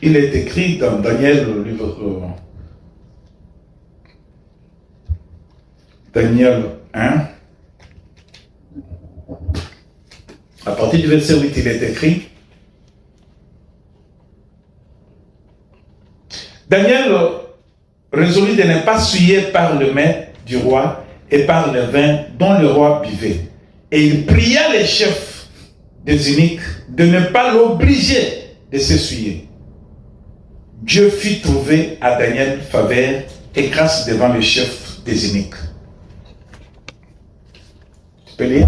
Il est écrit dans Daniel, le livre Daniel 1. À partir du verset 8, il est écrit. Daniel résolut de ne pas souiller par le mets du roi et par le vin dont le roi buvait. Et il pria les chefs des eunuques de ne pas l'obliger de se souiller. Dieu fit trouver à Daniel faveur et grâce devant le chef des eunuques. Tu peux lire?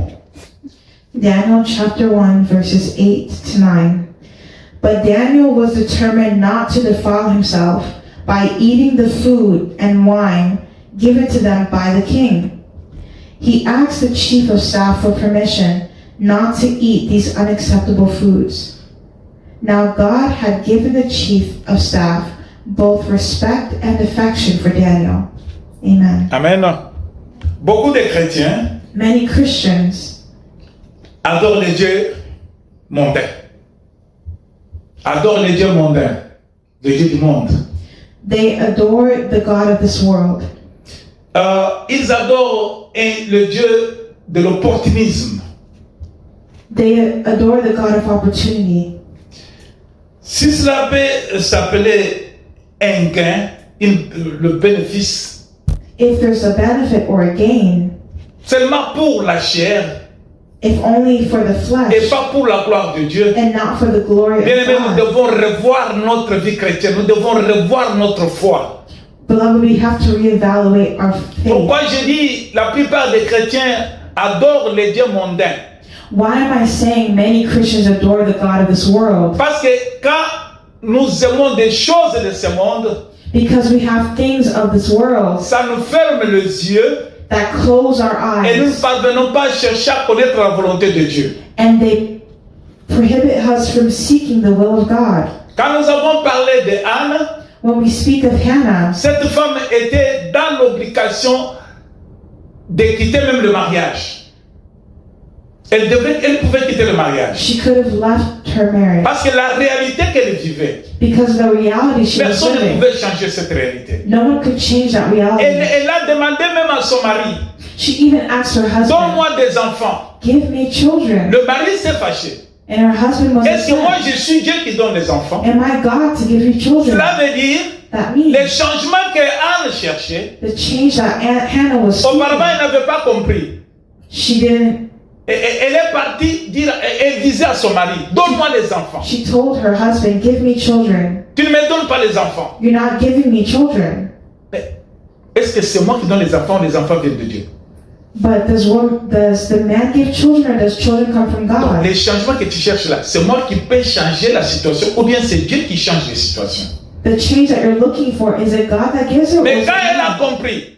Daniel chapter 1, verses 8 to 9. But Daniel was determined not to defile himself by eating the food and wine given to them by the king. He asked the chief of staff for permission not to eat these unacceptable foods. Now God had given the chief of staff both respect and affection for Daniel. Amen. Amen. Beaucoup de chrétiens Many Christians adorent les dieux mondains. Adorent les dieux mondains. Les dieux du monde. they adore the God of this world. Ils adorent le Dieu de l'opportunisme. They adore the God of opportunity. Si cela peut s'appeler un gain, le bénéfice, If there's a benefit or a gain, seulement pour la chair if only for the et flesh pas pour la gloire de Dieu. and not for the glory Bien of aimé, nous God, devons revoir notre vie chrétienne, nous devons revoir notre foi. Beloved, we have to reevaluate our faith. Pourquoi je dis la plupart des chrétiens adorent les dieux mondains? Why am I saying many Christians adore the God of this world? Parce que quand nous aimons des choses de ce monde, Because we have things of this world ça nous ferme les yeux that close our et nous ne eyes parvenons pas à chercher à connaître la volonté de Dieu. and they prohibit us from seeking the will of God. Quand nous avons parlé de Anne, When we speak of Hannah, cette femme était dans l'obligation de quitter même le mariage. Elle pouvait quitter le mariage. she could have left her marriage Parce que la réalité qu'elle vivait, because of the reality she was personne ne living. pouvait changer cette réalité. No one could change that reality. Elle a demandé même à son mari, She even asked her husband, donne-moi des enfants. give me children. Le mari s'est fâché. And her husband was Est-ce que moi upset. je suis Dieu qui donne les enfants? Am I God to give you children? Cela veut dire, That means les changements que Anne cherchait, the change that Hannah was auparavant seeking, elle n'avait pas compris. she didn't. Elle est partie dire, elle disait à son mari, donne-moi les enfants. She told her husband, give me children. Tu ne me donnes pas les enfants. You're not giving me children. Mais est-ce que c'est moi qui donne les enfants viennent de Dieu? But does the man give children or does children come from God? Les changements que tu cherches là, c'est moi qui peux changer la situation ou bien c'est Dieu qui change les situations. The change that you're looking for, is it God that gives it? Or Mais is quand it elle a God? compris,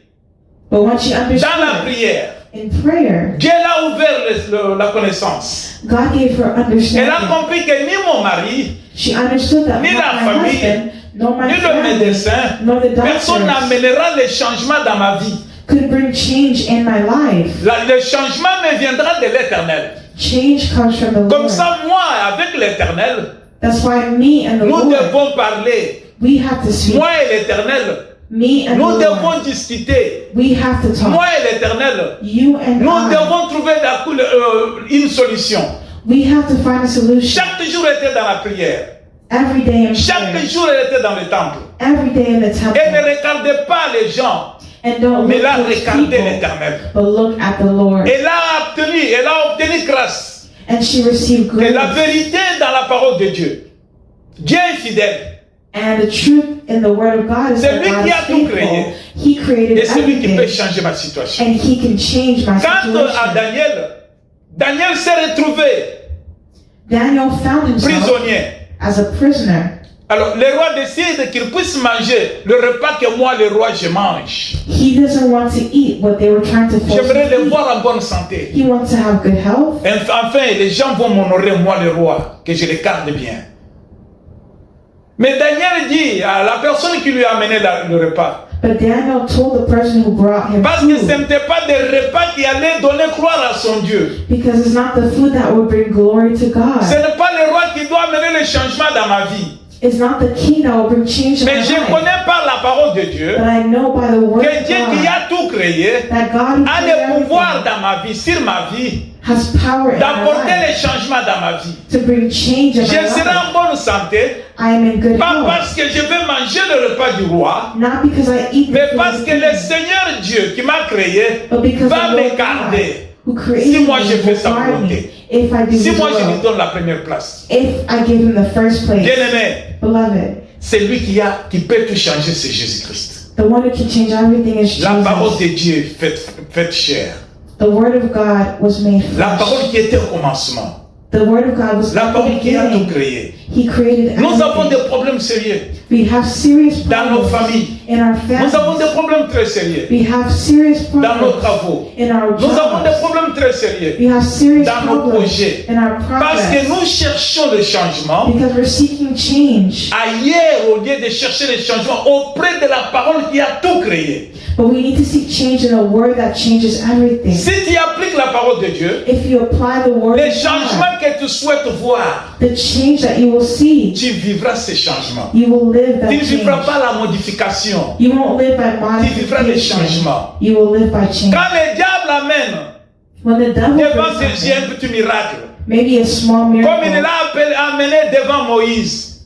But when she dans la understood prière, in prayer, Dieu l'a ouvert la connaissance. God gave her Elle a understanding. compris que ni mon mari, She understood that Ni not la my famille, husband, nor my ni le family, médecin, nor the personne doctors n'amènera les changements dans ma vie. could bring change in my life. Le changement me viendra de l'Éternel. Change comes from the Comme Lord. ça, moi, avec l'Éternel, That's why me and the nous Lord, devons parler. we have to speak. Moi et l'Éternel, Me and nous the Lord, devons discuter. we have to Moi talk. et l'Éternel, You and nous I, devons trouver une solution. we have to find a solution. Chaque jour était dans la prière. Every day in Chaque prayer, jour elle était dans le temple. every day in the Elle ne temple, regardait pas les gens, and don't mais look elle a towards regardé people, l'Éternel. but look at the Lord. Elle a obtenu grâce. And she received Et la grace. vérité dans la parole de Dieu. Dieu est fidèle. And the truth in the Word of God is C'est that lui God qui is a tout créé. faithful. He created Et c'est lui qui peut everything, changer ma situation. and He can change my Quant à situation. Daniel s'est retrouvé Daniel found himself prisonnier. as a prisoner. Alors, le roi décide qu'il puisse manger le repas que moi, le roi, je mange. He doesn't want to eat what they were trying to force him J'aimerais to le eat. voir en bonne santé. He wants to have good health. Enfin, les gens vont m'honorer, moi, le roi, que je les garde bien. Mais Daniel dit à la personne qui lui a amené le repas, But Daniel told the person who brought him parce que ce food, n'était pas des repas qui allaient donner gloire à son Dieu. because it's not the food that would bring glory to Ce God. n'est pas le roi qui doit amener le changement dans ma vie. It's not the king that will bring change in my Mais je life. connais par la parole de Dieu But I know by the word que of Dieu qui God a tout créé that God who a created le pouvoir everything dans ma vie, sur ma vie, has power in my d'apporter life les changements dans ma vie. to bring change in my Je serai life. en bonne santé, I am in good pas health. parce que je vais manger le repas du roi, Not because I eat the mais food parce of que the le king, Seigneur Dieu qui m'a créé but because va the me Lord God garder. who created Si moi me je fais will sa guard volonté. me if I do Si His moi je lui will. donne la première place. If I give Him the first place, Bien-aimé, beloved, c'est lui qui peut tout changer, c'est Jésus-Christ. the one who can change everything is La parole Jesus. de Dieu faite chair. The Word of God was made La flesh. parole qui était au commencement. The Word of God was La at the parole qui a tout beginning. créé. He created Nous avons everything. des problèmes sérieux We have serious dans nos problems familles. in our Nous avons des families. problèmes très sérieux We have serious dans nos problems travaux. in our Nous avons des jobs. problèmes très sérieux We have serious dans nos problems projets. in our Parce que progress nous cherchons le changement because we're seeking change. ailleurs au lieu de chercher le changement auprès de la parole qui a tout créé. But we need to seek change in a word that changes everything. Si tu appliques la parole de Dieu, If you apply the word les of God, changements que tu souhaites voir, the change that you will see, tu vivras ces changements. you will live that Tu ne vivras change. pas la modification. You won't live by Tu vivras les modification. changements. You will live by change. Quand le diable amène When the devil devant brings ses yeux un something, petit miracle, maybe a small comme il miracle, l'a amené devant Moïse,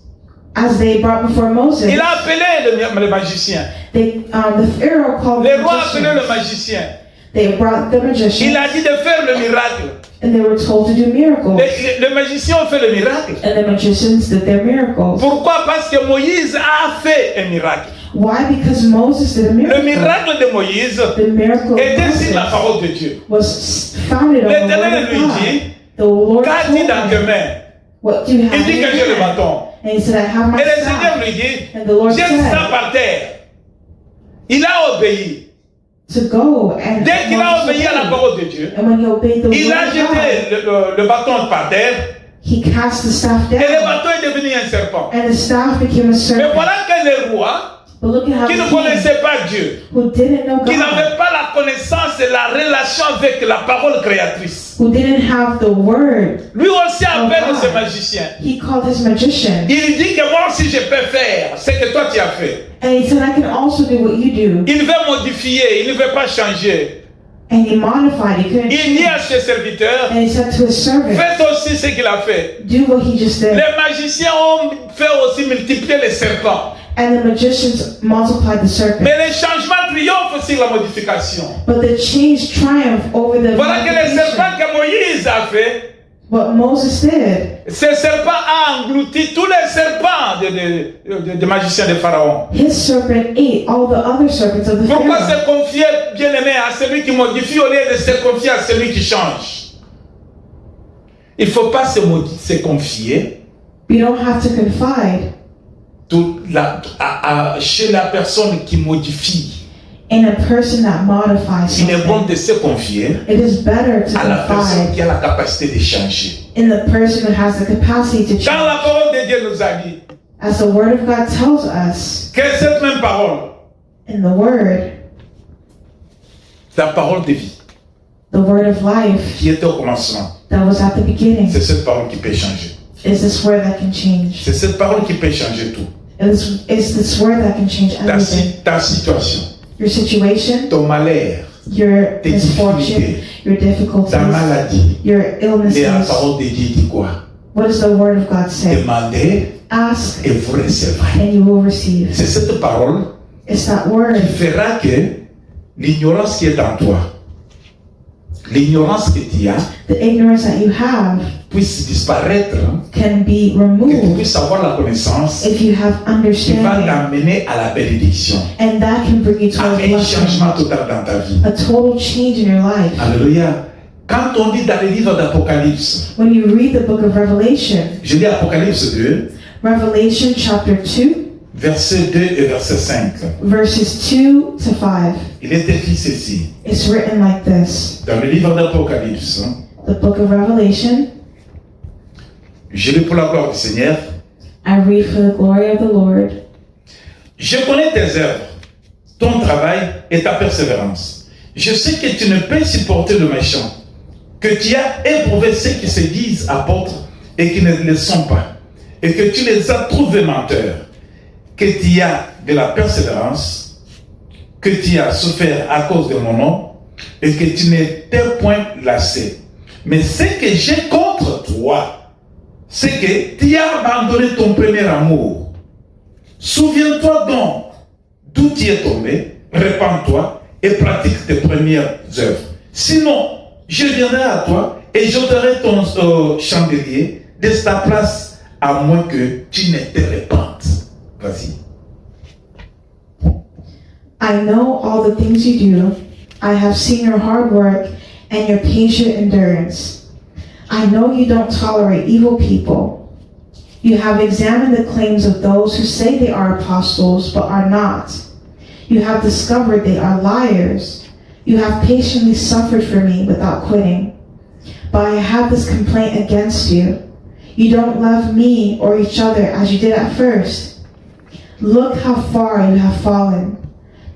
as they brought before Moses, il a appelé le magicien. the Pharaoh called Le the roi a appelé le magicians. magicien. They brought the Il magician, a dit de faire le miracle. and they were told to do miracles. Le magicien a fait le miracle. And the magicians did their miracles. Pourquoi? Parce que Moïse a fait un miracle. Why? Because Moses did a Le miracle. miracle de Moïse The miracle of était sur la Moses parole de Dieu. was founded on the L'Éternel word lui of God. dit, The Lord qu'a-t-il told dans tes him, mains? what do you have Il dit in que j'ai le your hand? bâton. And he said, I have my Et le Seigneur staff. lui dit, And the Lord jette ça said par terre. Il a obéi. to go. And Dès qu'il a obéi à la parole de Dieu, and when he obeyed the il word a of jeté God, le bâton par terre he cast the staff et le down. bâton est devenu un serpent. And the staff became a Mais serpent. voilà que le roi, But look at how qui ne the king, connaissait pas Dieu, who didn't know qui God, n'avait pas la connaissance et la relation avec la parole créatrice, who didn't have the word, lui aussi appelle God. ce magicien. he called his magician. Il dit que moi aussi je peux faire ce que toi tu as fait. And he said, I can also do what you do. Il veut modifier, il ne veut pas changer. And he modified. He couldn't Il dit à change. ses serviteurs, And he said to his servant, faites aussi ce qu'il a fait. do what he just did. Les magiciens ont fait aussi multiplier les serpents. And the magicians multiplied the serpent. Mais le changement triomphe sur la modification. But the change triumphed over the Voilà que les multiplication. serpents que Moïse a fait, What Moses did, ce serpent a englouti tous les serpents des magiciens de Pharaon. his serpent ate all the other serpents of the Pourquoi Pharaoh. se confier, bien aimé, à celui qui modifie au lieu de se confier à celui qui change? Il ne faut pas se confier We don't have to confide chez la personne qui modifie. in a person that modifies Il est bon something. de se confier It is better to à la personne confide qui a la capacité de changer. in the person who has the capacity to Quand la change. parole de Dieu nous a dit As the word of God tells us que cette même parole, in the word, la parole de vie, the word of life qui était au commencement, that was at the beginning, c'est cette parole qui peut changer. is this word that can change. C'est cette parole qui peut changer tout. It's this word that can change everything. Ta situation, Your situation, ton malheur, your tes misfortune, difficultés, your difficulties, ta maladie. your Et la illnesses. parole de Dieu dit quoi? What does the word of God say? Demandez Ask et vous recevrez. and you will receive. C'est cette parole It's that word qui fera que l'ignorance qui est en toi, l'ignorance que tu as, the ignorance that you have puisse disparaître, can be que tu removed puisses avoir la connaissance if you have qui va understanding, t'amener à la bénédiction, and that can bring you to à a un blessing, changement total dans ta vie. a total change in your life. Alléluia. Quand on dit dans le livre d'Apocalypse, When you read the book of Revelation, je lis Apocalypse 2, Revelation chapter 2, verset 2 et verset 5. verses 2 to 5, Il est écrit ceci, it's written like this. dans le livre d'Apocalypse, The book of Revelation, je lis pour la gloire du Seigneur. I read for the glory of the Lord. Je connais tes œuvres, ton travail et ta persévérance. Je sais que tu ne peux supporter le méchant, que tu as éprouvé ceux qui se disent apôtres et qui ne le sont pas, et que tu les as trouvés menteurs, que tu as de la persévérance, que tu as souffert à cause de mon nom, et que tu n'étais point lassé. Mais ce que j'ai contre toi, c'est que tu as abandonné ton premier amour. Souviens-toi donc d'où tu es tombé, répands-toi et pratique tes premières œuvres. Sinon, je viendrai à toi et j'ôterai ton chandelier de ta place à moins que tu ne te répandes. Vas-y. I know all the things you do. I have seen your hard work and your patient endurance. I know you don't tolerate evil people. You have examined the claims of those who say they are apostles but are not. You have discovered they are liars. You have patiently suffered for me without quitting. But I have this complaint against you. You don't love me or each other as you did at first. Look how far you have fallen.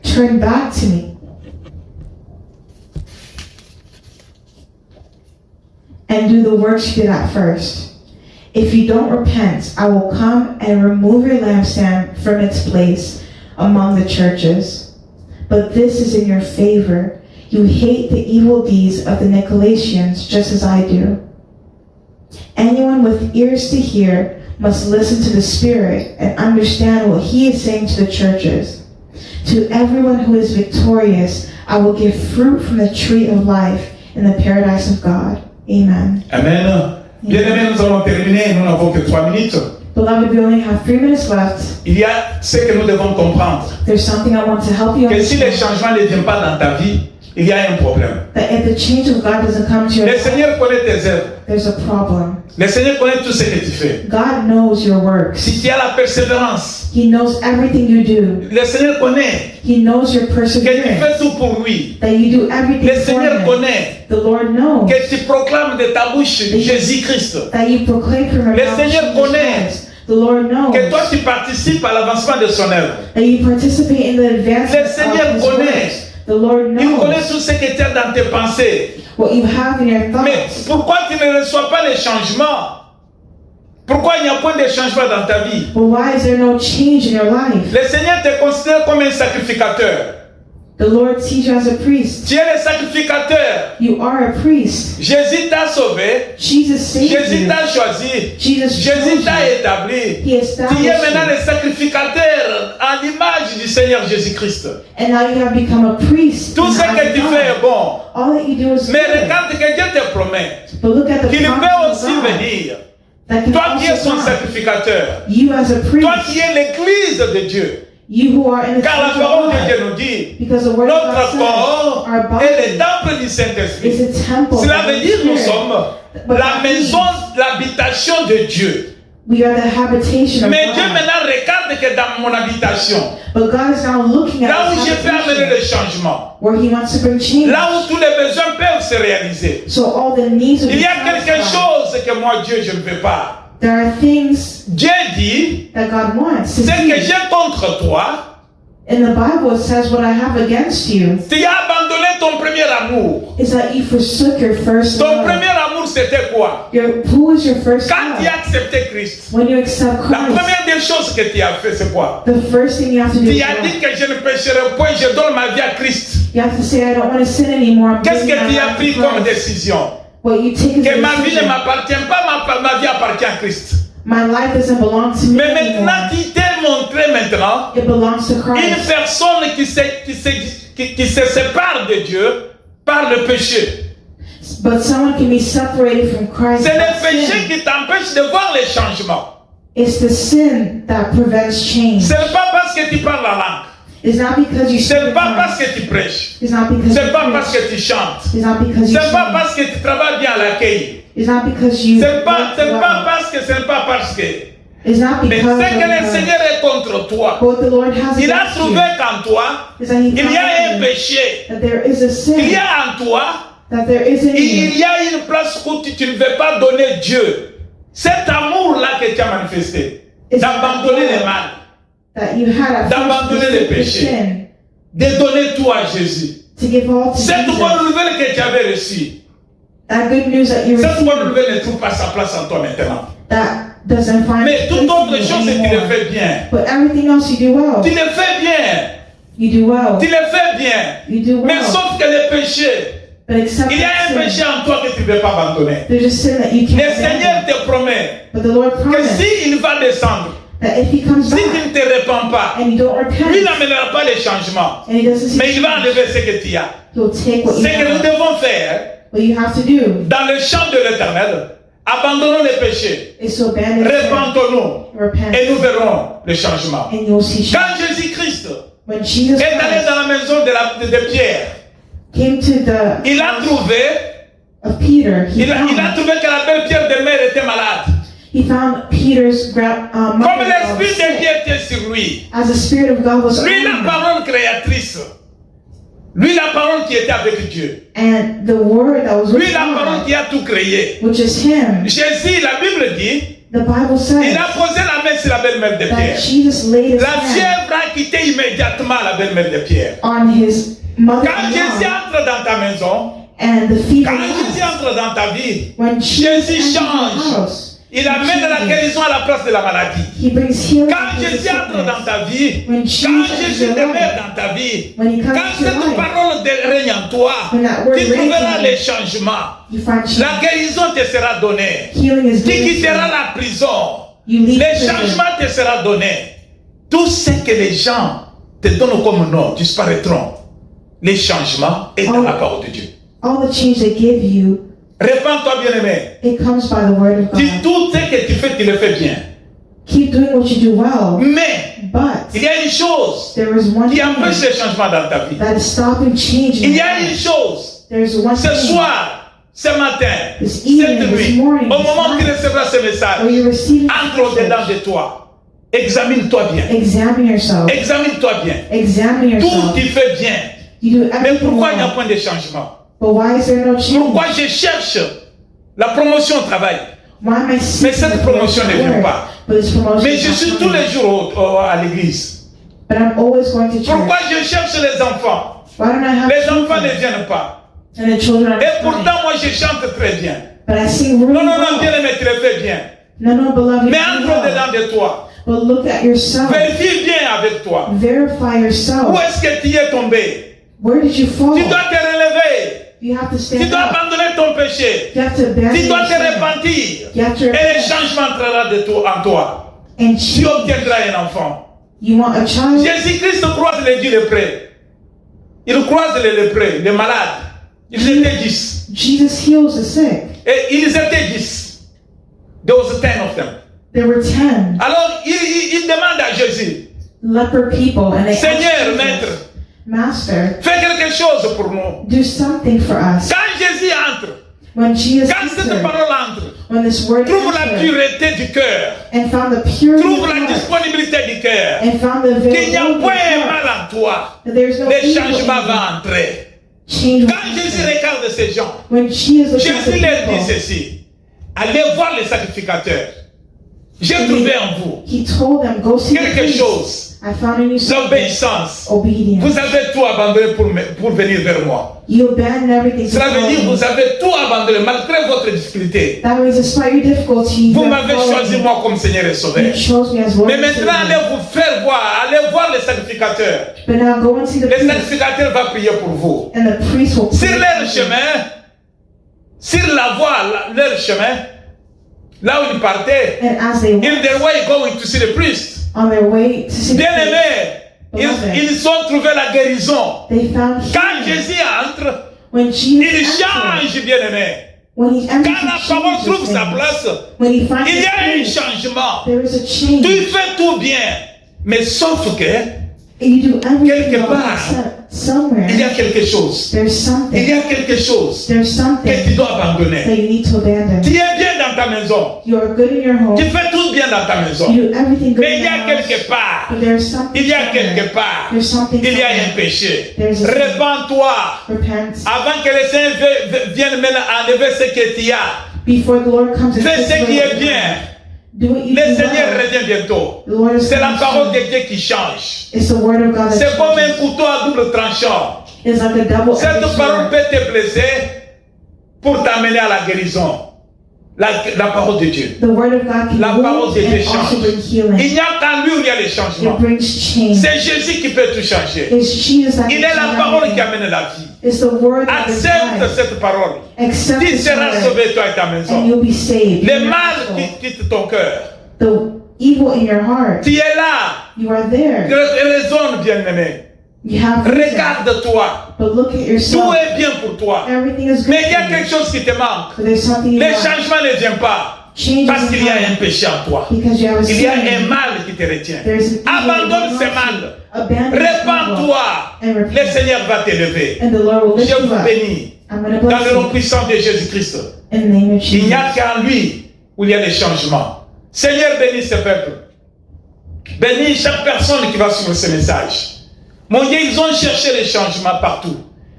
Turn back to me and do the works you did at first. If you don't repent, I will come and remove your lampstand from its place among the churches. But this is in your favor. You hate the evil deeds of the Nicolaitans just as I do. Anyone with ears to hear must listen to the Spirit and understand what he is saying to the churches. To everyone who is victorious, I will give fruit from the tree of life in the paradise of God. Amen. Amen. Bien aimé, nous allons terminer. Nous n'avons que 3 minutes. Beloved, we only have 3 minutes left. Il y a ce que nous devons comprendre. There's something I want to help you Que si les understand. changements ne viennent pas dans ta vie, il y a un problème. That if the change of God doesn't come to your Le life, Seigneur connaît tes œuvres. there's a problem. Le Seigneur connaît tout ce que tu fais. God knows your works. Si tu as la persévérance, He knows everything you do. le Seigneur connaît He knows your que tu perseverance. fais tout pour lui. That you do everything Le for Seigneur Him. connaît The Lord knows. que tu proclames de ta bouche Jésus-Christ. That you proclaim from your Le mouth Seigneur Jesus connaît Christ. The Lord knows. Que toi tu participes à l'avancement de son œuvre. That you participate in the advancement Le Seigneur of His connaît. works. The Lord Il connaît knows tout ce que tu as dans tes pensées. what you have in your Mais thoughts. pourquoi tu ne reçois pas les changements? Pourquoi il n'y a point de changement dans ta vie? But why is there no change in your life? Le Seigneur te considère comme un sacrificateur. The Lord sees you as a priest. Tu es le sacrificateur. You are a priest. Jésus t'a sauvé. Jesus saved Jésus you. t'a choisi. Jesus chose Jésus t'a you. établi. He Tu es established maintenant you. le sacrificateur à l'image du Seigneur Jésus-Christ. And now you have become a priest. Tout in ce the eyes que of tu God. fais est bon. All that you do is Mais good. regarde que Dieu te promet But look at the qu'il peut promise aussi of God. venir. That can Toi qui es also son come. sacrificateur. You as a priest. Toi qui es l'église de Dieu. You who are in the Car la church of parole de God. Dieu nous dit, Because the word of God notre says corps our est le body temple du is Saint-Esprit. a temple. Cela of veut the dire nous Spirit. sommes But la that maison, means l'habitation de Dieu. we are the habitation of Mais Dieu God. maintenant regarde que dans mon habitation, But God is now looking at là où his je peux amener habitation, le changement, where He wants to bring change. là où tous les besoins peuvent se réaliser. So all the needs of Il y a the quelque satisfied. chose que moi, Dieu, je ne peux pas. There are things Dieu dit, that God wants to ce que see. j'ai contre toi, In the Bible, it says, "What I have against you tu as abandonné ton premier amour. is that you forsook your first Ton love." premier amour, c'était quoi? Who is your first Quand tu love? as accepté Christ, When you accept la Christ, première des choses que tu as fait, c'est quoi? the first thing you have to do Tu is as dit what? que je ne pécherai point, je donne ma vie à Christ. You have to say, "I don't want to sin anymore." I'm Qu'est-ce giving que my tu as life pris to comme Christ." décision? What you take Que is a ma vie ne decision. m'appartient pas, ma vie appartient à Christ. My life doesn't belong to me Mais maintenant, anymore. tu t'es montré maintenant It belongs to une Christ. personne qui se sépare de Dieu par le péché. But someone can be separated from Christ. C'est by le péché sin. qui t'empêche de voir les changements. It's the sin that prevents change. Ce n'est pas parce que tu parles la langue. It's not because you Ce speak n'est in pas parce tongues. que tu prêches. It's not because Ce you n'est pas parce preach. que tu chantes. It's not because Ce you n'est pas sing. parce que tu travailles bien à l'accueil. It's not because you Ce n'est pas work well. parce que, ce n'est pas parce que. It's not Mais because c'est que le of Seigneur est contre toi. what the Lord has Il a against you. trouvé qu'en toi, Is that He il y a un found péché. that there is a Il sin y a en toi, that there is in il you. y a une place où tu ne veux pas donner Dieu. Cet amour-là que tu as manifesté, It's d'abandonner le mal, that you had at d'abandonner first le the péché, sin de donner tout à Jésus. to give all to Cette Jesus. bonne nouvelle que tu avais reçue, That good news that you cette bonne received nouvelle ne trouve pas sa place en toi maintenant. that doesn't find Mais toute place autre in you chose, c'est que tu le anymore. fais bien. But everything else you do well. Tu le fais bien. You do well. Tu le fais bien. You do Mais well. sauf que le péché, But except il y a un that péché sin, en toi que tu ne veux pas abandonner. there's a sin that you Le can't Seigneur abandon. te promet But the Lord que promised s'il va descendre, that if He comes si tu back ne te répands pas, and you don't lui repent n'amènera pas les changements. and He doesn't see Mais il va change, enlever ce que tu as. He'll take what Ce you que nous have. devons faire What you have to do dans le champ de l'éternel, abandonnons les péchés, is to abandon sin, repentons-nous repent, et nous verrons le changement. and you'll see change. Quand Jésus-Christ When Jesus est allé Christ dans la maison de Pierre, came to the il a trouvé, of Peter, he il a trouvé que la belle Pierre de mer était malade. found Peter's Comme mother l'Esprit de Dieu était sur lui, as the Spirit of God was on lui la him, parole créatrice, lui la parole qui était avec Dieu, and the Word that was with lui la parole God, qui a tout créé. which is Him. Jésus, la Bible dit, The Bible il says a posé la main sur la belle mère de that Pierre. Jesus laid His La hand fièvre a quitté immédiatement la belle mère de Pierre. on His Quand mother-in-law, Jésus entre dans ta maison, and the fever quand Jésus left. entre dans ta vie, When Jésus Jesus enters change. your house, il amène la guérison à la place de la maladie. He brings healing Quand to the Jésus entre dans sickness. ta vie, When quand Jesus Jésus enters your demeure life, dans ta vie, when He comes quand to your cette life, parole règne en toi, when that word tu reigns trouveras in les you, changements. you find change. La guérison te sera donnée. Healing is Tu given to quitteras you. la prison. You leave Les prison. changements te seront donnés. Tout ce que les gens te donnent comme nom disparaîtront. Les changements est dans la parole de Dieu. All the change they give you, Répands-toi, bien-aimé. it comes by the Word of Si God. tout ce que tu fais, tu le fais bien. Keep doing what you do well. Mais But il y a une chose there is one qui empêche thing les changements dans ta vie. that is stopping change in Il y your a une life. chose. There's one Ce thing soir, ce matin, This evening, cette this nuit, morning, au this moment où tu night, recevras ce message, where you receive entre au-dedans de toi. Examine-toi bien. Examine yourself. Examine-toi bien. Examine Tout yourself. tu fais bien. You do Mais everything pourquoi il n'y a well. point de changement? But why is there no change? Pourquoi je cherche la promotion au travail? Why am I seeking Mais cette the promotion ne vient word? pas. But this promotion Mais is je not suis tous coming. les jours à l'église. But I'm always going to church. Pourquoi je cherche les enfants? Why don't I have Les enfants ne children? viennent pas. And the children are Et coming. pourtant, moi, je chante très bien. But I sing really Non, non, non, well. bien aimé, tu le fais bien. No, beloved, Mais you do entre well. dedans de toi. But look at yourself. Vérifie bien avec toi. Verify Où yourself. est-ce que tu es tombé? Where did you fall? Tu dois te relever. You have to Tu stand dois up. abandonner ton péché. You have to abandon Tu dois te your sin. repentir. You have to Et le repent. changement entrera de toi, en toi. And Tu obtiendras un enfant. you want a child? Jésus-Christ croise les 10 lépreux. Il croise les lépreux, les malades. Ils étaient 10. Jesus heals the sick. Et ils étaient 10. There was 10 of them. There were 10 Alors, il demande à Jésus, leper people, and they Seigneur, asked maître, Jesus, Master, fais quelque chose pour nous. do something for us. Quand Jésus entre, When Jesus quand cette entered, parole entre, when this word trouve la entered, pureté du cœur, and found the purity trouve of la heart, disponibilité du cœur, and found the qu'il n'y a availability of point un heart, mal en toi, that there's no le evil in changement you. va entrer. Change will Quand Jésus happen. regarde ces gens, When Jesus looked at the Jésus leur dit people, ceci, allez voir les sacrificateurs. J'ai trouvé en vous he told them, go see the quelque priest. chose, I found in you something. l'obéissance. Obedience. Vous avez tout abandonné pour venir vers moi. You abandon everything to Cela veut follow dire que me. vous avez tout abandonné malgré votre difficulté. That means despite your difficulties, Vous you m'avez have followed choisi me. moi comme Seigneur et You Sauveur. chose me as Lord Mais and maintenant, Savior. allez vous faire voir, allez voir les sacrificateurs. But now go and see the Les priest, sacrificateurs vont prier pour vous. and the priest will Sur pray leur for you. chemin, sur la voie, leur chemin, là où ils partaient, And as they in went their way going to see the priest. on their way to see the Bien priest, aimés, ils ont trouvé la guérison. they found Quand healing. Jésus entre, When il Jesus entered, change, bien aimé. when he enters, Quand la parole trouve sa place, When he finds il y his a un place, changement. there is a Tu change. fais tout bien, mais sauf que You do everything quelque well, part, except somewhere il y a quelque chose. there's Il y something. a quelque chose There's que something tu dois that abandonner. you need to abandon. Tu es bien dans ta maison. You are good in your home. Tu fais tout bien dans ta maison. You do everything good Mais in il y your a house. quelque part, But there's something il y a somewhere. quelque part, There's something il y a un somewhere. péché. There's a sin. Répands-toi Repent avant que le Seigneur vienne maintenant enlever ce que tu as. before the Lord comes and Fais takes ce qui away est bien. Do what you Le do Seigneur well. revient bientôt. The Lord is C'est la coming parole de soon. Dieu qui change. It's the word of God that C'est comme un changes. couteau à double tranchant. It's like a double-edged Cette parole sword. peut te blesser pour t'amener à la guérison. La parole de Dieu. The word of God can La parole wound de Dieu and also change. bring Il healing. n'y a qu'en lui où il y a les It changements. brings change. C'est Jésus qui peut tout changer. It's Jesus that Il can est la change parole qui everything. amène la vie. It's the word that is Accepte life. cette parole. Accept Tu this seras word, sauvé, toi et ta and maison. you'll be saved. Le You'll be mal saved. quitte ton cœur. The evil in your heart, Tu es là. you are there. Raisonne, bien-aimé. You have reason. Regarde-toi. But look at Tout yourself. est bien pour toi. Everything is good Mais il y a for you. quelque chose qui te manque. But there's something you Le want. changement ne vient pas. Change Parce doesn't qu'il y a un happen péché en toi. because you have a Il y a un sin. mal qui te retient. There's an evil Abandonne in ce your mal. heart. Abandon the evil, Répands-toi. and repent. Le Seigneur va t'élever. And the Lord will lift Je you vous up. bénis. I'm going to Dans bless le nom you puissant de Jésus-Christ. in the name of Il n'y a Jesus. qu'en lui où il y a les changements. Seigneur, bénis ce peuple. Bénis chaque personne qui va suivre ce message. Mon Dieu, ils ont cherché les changements partout.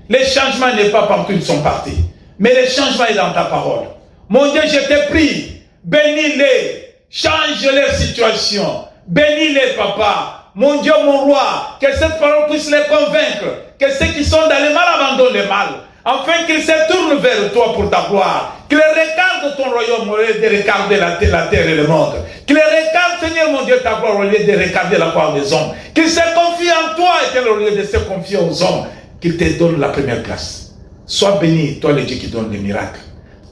Les changements n'est pas partout, ils sont partis. Mais le changement est dans ta parole. Mon Dieu, je te prie, bénis-les, change leur situation. Bénis-les, papa. Mon Dieu, mon roi, que cette parole puisse les convaincre, que ceux qui sont dans le mal abandonnent le mal, afin qu'ils se tournent vers toi pour ta gloire. Qu'ils regardent ton royaume au lieu de regarder la terre et le monde. Qu'ils regardent, Seigneur mon Dieu, ta gloire au lieu de regarder la gloire des hommes. Qu'ils se confient en toi, Éternel, au lieu de se confier aux hommes. Qu'ils te donnent la première place. Sois béni, toi le Dieu qui donne les miracles.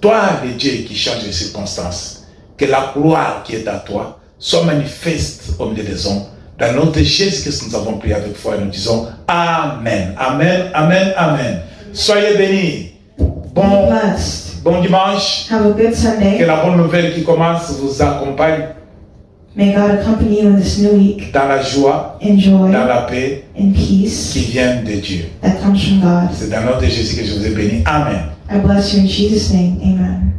Toi le Dieu qui change les circonstances. Que la gloire qui est à toi soit manifeste au milieu des hommes. Dans le nom de Jésus-Christ, nous avons prié avec foi et nous disons Amen, Amen, Amen, Amen. Soyez bénis. Be blessed. Bon dimanche. Have a good Que Sunday. la bonne nouvelle qui commence vous accompagne. May God accompany you in this new week dans la joie, in joy, dans la paix in peace qui vient de Dieu. that comes from God. C'est dans le nom de Jésus que je vous ai béni. Amen. I bless you in Jesus' name. Amen.